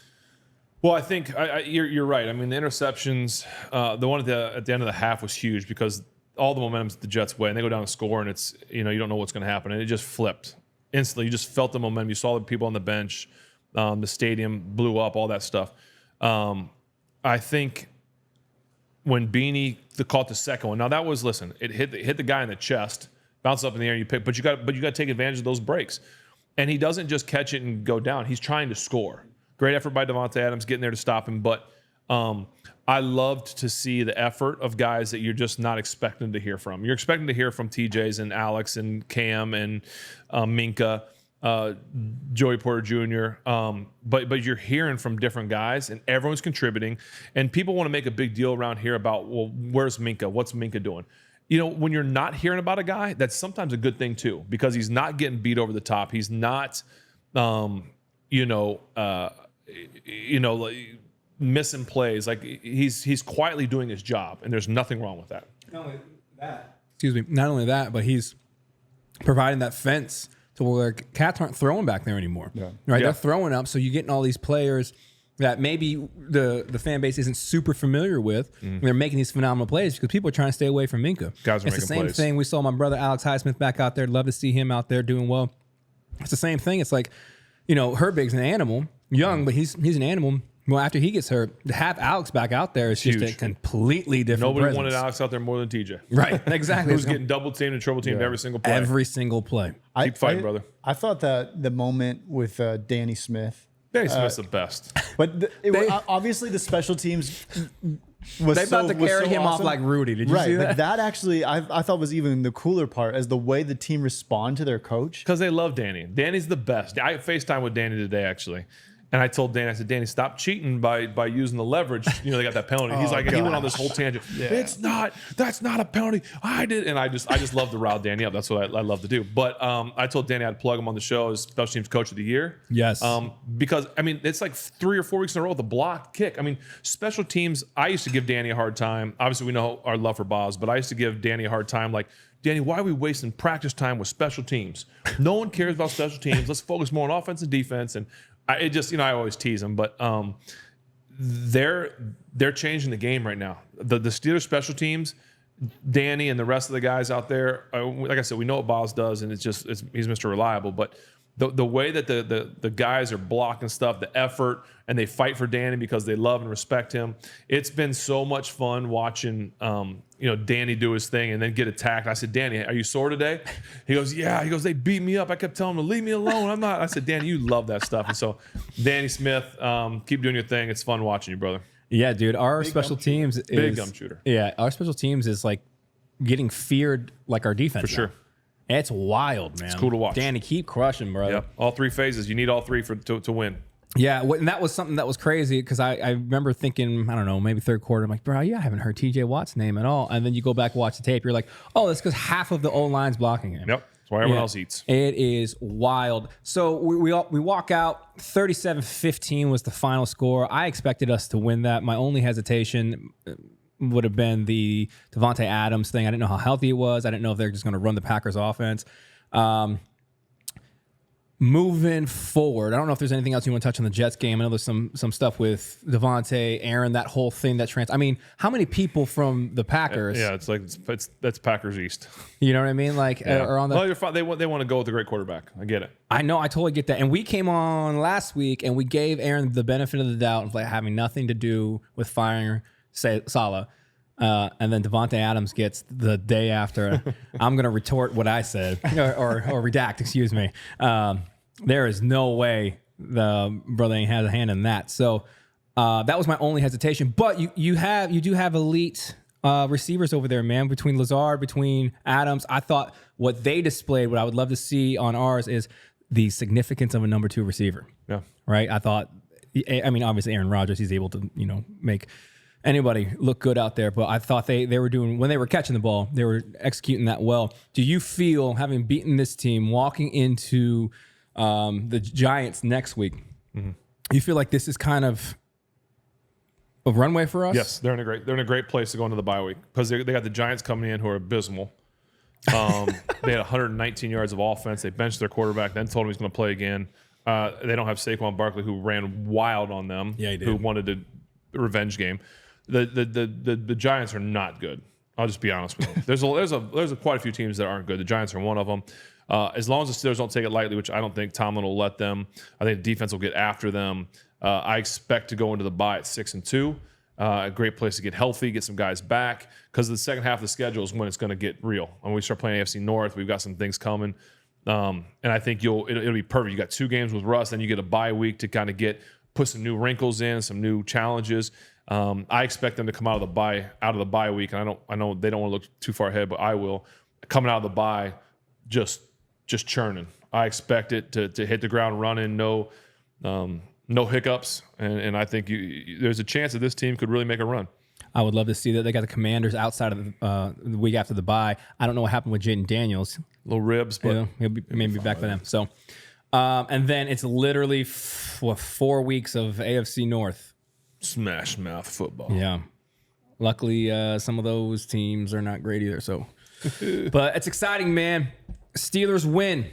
Well, I think you're right. I mean, the interceptions, the one at the end of the half was huge because all the momentum's the Jets' way, and they go down and score, and it's, you don't know what's going to happen. And it just flipped instantly. You just felt the momentum. You saw the people on the bench. The stadium blew up, all that stuff. I think when Beanie caught the second one, now that was, listen, it hit the guy in the chest, bounced up in the air, and you pick, but you got to take advantage of those breaks. And he doesn't just catch it and go down. He's trying to score. Great effort by Devontae Adams getting there to stop him, but I loved to see the effort of guys that you're just not expecting to hear from. You're expecting to hear from TJs and Alex and Cam and Minka, Joey Porter Jr. But you're hearing from different guys, and everyone's contributing. And people want to make a big deal around here about, well, where's Minka? What's Minka doing? When you're not hearing about a guy, that's sometimes a good thing too, because he's not getting beat over the top. He's not, missing plays. Like he's quietly doing his job, and there's nothing wrong with that. Not only that, but he's providing that fence to where cats aren't throwing back there anymore. Yeah. Right? Yeah. They're throwing up, so you're getting all these players that maybe the fan base isn't super familiar with. They're making these phenomenal plays because people are trying to stay away from Minka. Guys are it's making the same plays. thing. We saw my brother Alex Highsmith back out there. Love to see him out there doing well. It's the same thing. It's like, Herbig's an animal, young, but he's an animal. Well, after he gets hurt, to have Alex back out there is just a completely different Nobody presence. wanted Alex out there more than TJ. Right, exactly. He was getting double teamed and triple teamed every single play. Every single play. Keep fighting, brother. I thought that the moment with Danny Smith. Danny Smith's the best. But obviously the special teams was they about to carry him off like Rudy. Did you see that? But that actually I thought was even the cooler part as the way the team respond to their coach. Because they love Danny. Danny's the best. I FaceTime with Danny today, actually. And I told Danny, I said, Danny, stop cheating by using the leverage. They got that penalty. He's like, he went on this whole tangent. Yeah. That's not a penalty. I did. And I just love to rile Danny up. That's what I love to do. But I told Danny I'd plug him on the show as Special Teams Coach of the Year. Yes. Because, it's like 3 or 4 weeks in a row with a block kick. Special teams, I used to give Danny a hard time. Obviously, we know our love for Boz, but I used to give Danny a hard time. Like, Danny, why are we wasting practice time with special teams? No one cares about special teams. Let's focus more on offense and defense. And I always tease them, but they're changing the game right now. The Steelers special teams, Danny and the rest of the guys out there, like I said, we know what Boz does, and he's Mr. Reliable. But the way that the guys are blocking stuff, the effort, and they fight for Danny because they love and respect him. It's been so much fun watching Danny do his thing and then get attacked. I said, Danny, are you sore today? He goes, yeah. He goes, they beat me up. I kept telling him to leave me alone. I'm not. I said, Danny, you love that stuff. And so, Danny Smith, keep doing your thing. It's fun watching you, brother. Yeah, dude. Our special teams is big gum shooter. Yeah, our special teams is like getting feared like our defense. For sure. It's wild, man. It's cool to watch. Danny, keep crushing, brother. Yep. All 3 phases. You need all 3 to win. Yeah, and that was something that was crazy because I remember thinking, I don't know, maybe third quarter, I'm like, bro, I haven't heard TJ Watt's name at all. And then you go back and watch the tape, you're like, oh, that's because half of the O-line's blocking him. Yep, that's why everyone else eats. It is wild. So we walk out, 37-15 was the final score. I expected us to win that. My only hesitation, would have been the Davante Adams thing. I didn't know how healthy he was. I didn't know if they're just going to run the Packers offense. Moving forward, I don't know if there's anything else you want to touch on the Jets game. I know there's some stuff with Davante, Aaron, that whole thing that I mean, how many people from the Packers? Yeah, it's like that's Packers East. You know what I mean? Like, are on the. Well, you're fine. They want to go with a great quarterback. I get it. I know, I totally get that. And we came on last week and we gave Aaron the benefit of the doubt of like having nothing to do with firing Saleh. And then Davante Adams gets the day after. I'm going to retort what I said or redact, excuse me. There is no way the brother ain't had a hand in that. So that was my only hesitation. But you do have elite receivers over there, man. Between Lazard, between Adams, I thought what they displayed, what I would love to see on ours is the significance of a number 2 receiver. Yeah. Right. I thought. I mean, obviously Aaron Rodgers, he's able to make anybody look good out there, but I thought they were doing, when they were catching the ball, they were executing that well. Do you feel, having beaten this team, walking into the Giants next week, you feel like this is kind of a runway for us? Yes, they're in a great place to go into the bye week because they got the Giants coming in who are abysmal. They had 119 yards of offense. They benched their quarterback, then told him he's going to play again. They don't have Saquon Barkley, who ran wild on them. Yeah, he did. Who wanted a revenge game. The Giants are not good. I'll just be honest with you. There's quite a few teams that aren't good. The Giants are one of them. As long as the Steelers don't take it lightly, which I don't think Tomlin will let them. I think the defense will get after them. I expect to go into the bye at 6-2. A great place to get healthy, get some guys back, because the second half of the schedule is when it's going to get real. When we start playing AFC North, we've got some things coming. And I think it'll be perfect. You got 2 games with Russ, then you get a bye week to kind of put some new wrinkles in, some new challenges. I expect them to come out of the bye week, and I know they don't want to look too far ahead, but I will. Coming out of the bye, just churning. I expect it to hit the ground running, no hiccups, and I think there's a chance that this team could really make a run. I would love to see that. They got the Commanders outside of the week after the bye. I don't know what happened with Jaden Daniels. Little ribs, but he'll be maybe back by them. So, and then it's literally 4 weeks of AFC North. Smash mouth football. Yeah. Luckily, some of those teams are not great either. So, but it's exciting, man. Steelers win.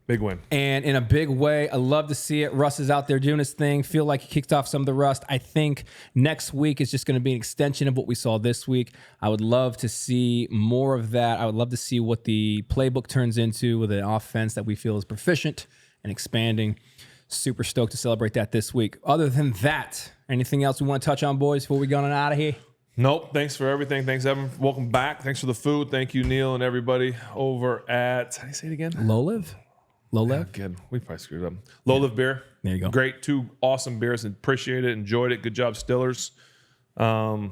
Big win. And in a big way. I love to see it. Russ is out there doing his thing. Feel like he kicked off some of the rust. I think next week is just going to be an extension of what we saw this week. I would love to see more of that. I would love to see what the playbook turns into with an offense that we feel is proficient and expanding. Super stoked to celebrate that this week. Other than that, anything else we want to touch on, boys, before we go on out of here? Nope. Thanks for everything. Thanks, Evan. Welcome back. Thanks for the food. Thank you, Neil, and everybody over at, how do you say it again? LOLEV? LOLEV? Yeah, good. We probably screwed up. LOLEV beer. There you go. Great. 2 awesome beers. Appreciate it. Enjoyed it. Good job, Stillers. Yeah,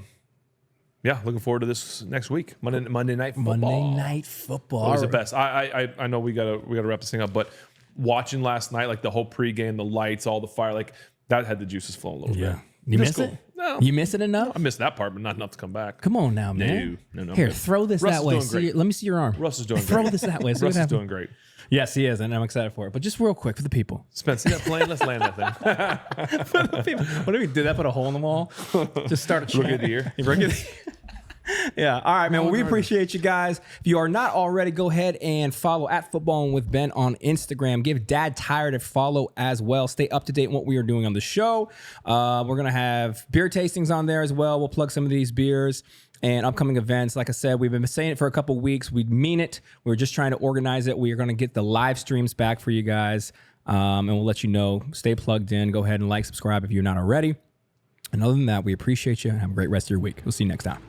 looking forward to this next week. Monday night football. Monday night football. Always the best. I know we gotta wrap this thing up, but watching last night, like the whole pregame, the lights, all the fire, like that had the juices flowing a little bit. You That's miss cool. it? No. You miss it enough? I missed that part, but not enough to come back. Come on now, man. No. Here, good. throw this Russ that is way. doing great. Let me see your arm. Russ is doing Throw great. this that way. See Russ what is happens. doing great. Yes, he is, and I'm excited for it. But just real quick for the people. Spence, see that plane? Let's land that thing. What if we did that? Put a hole in the wall? Just start a chat. Rookie of the year. Rookie of the year. Yeah. All right, man. Well, we appreciate you guys. If you are not already, go ahead and follow at Footballin with Ben on Instagram. Give Dad Tired a follow as well. Stay up to date on what we are doing on the show. We're going to have beer tastings on there as well. We'll plug some of these beers and upcoming events. Like I said, we've been saying it for a couple weeks. We mean it. We're just trying to organize it. We are going to get the live streams back for you guys, and we'll let you know. Stay plugged in. Go ahead and like, subscribe if you're not already. And other than that, we appreciate you and have a great rest of your week. We'll see you next time.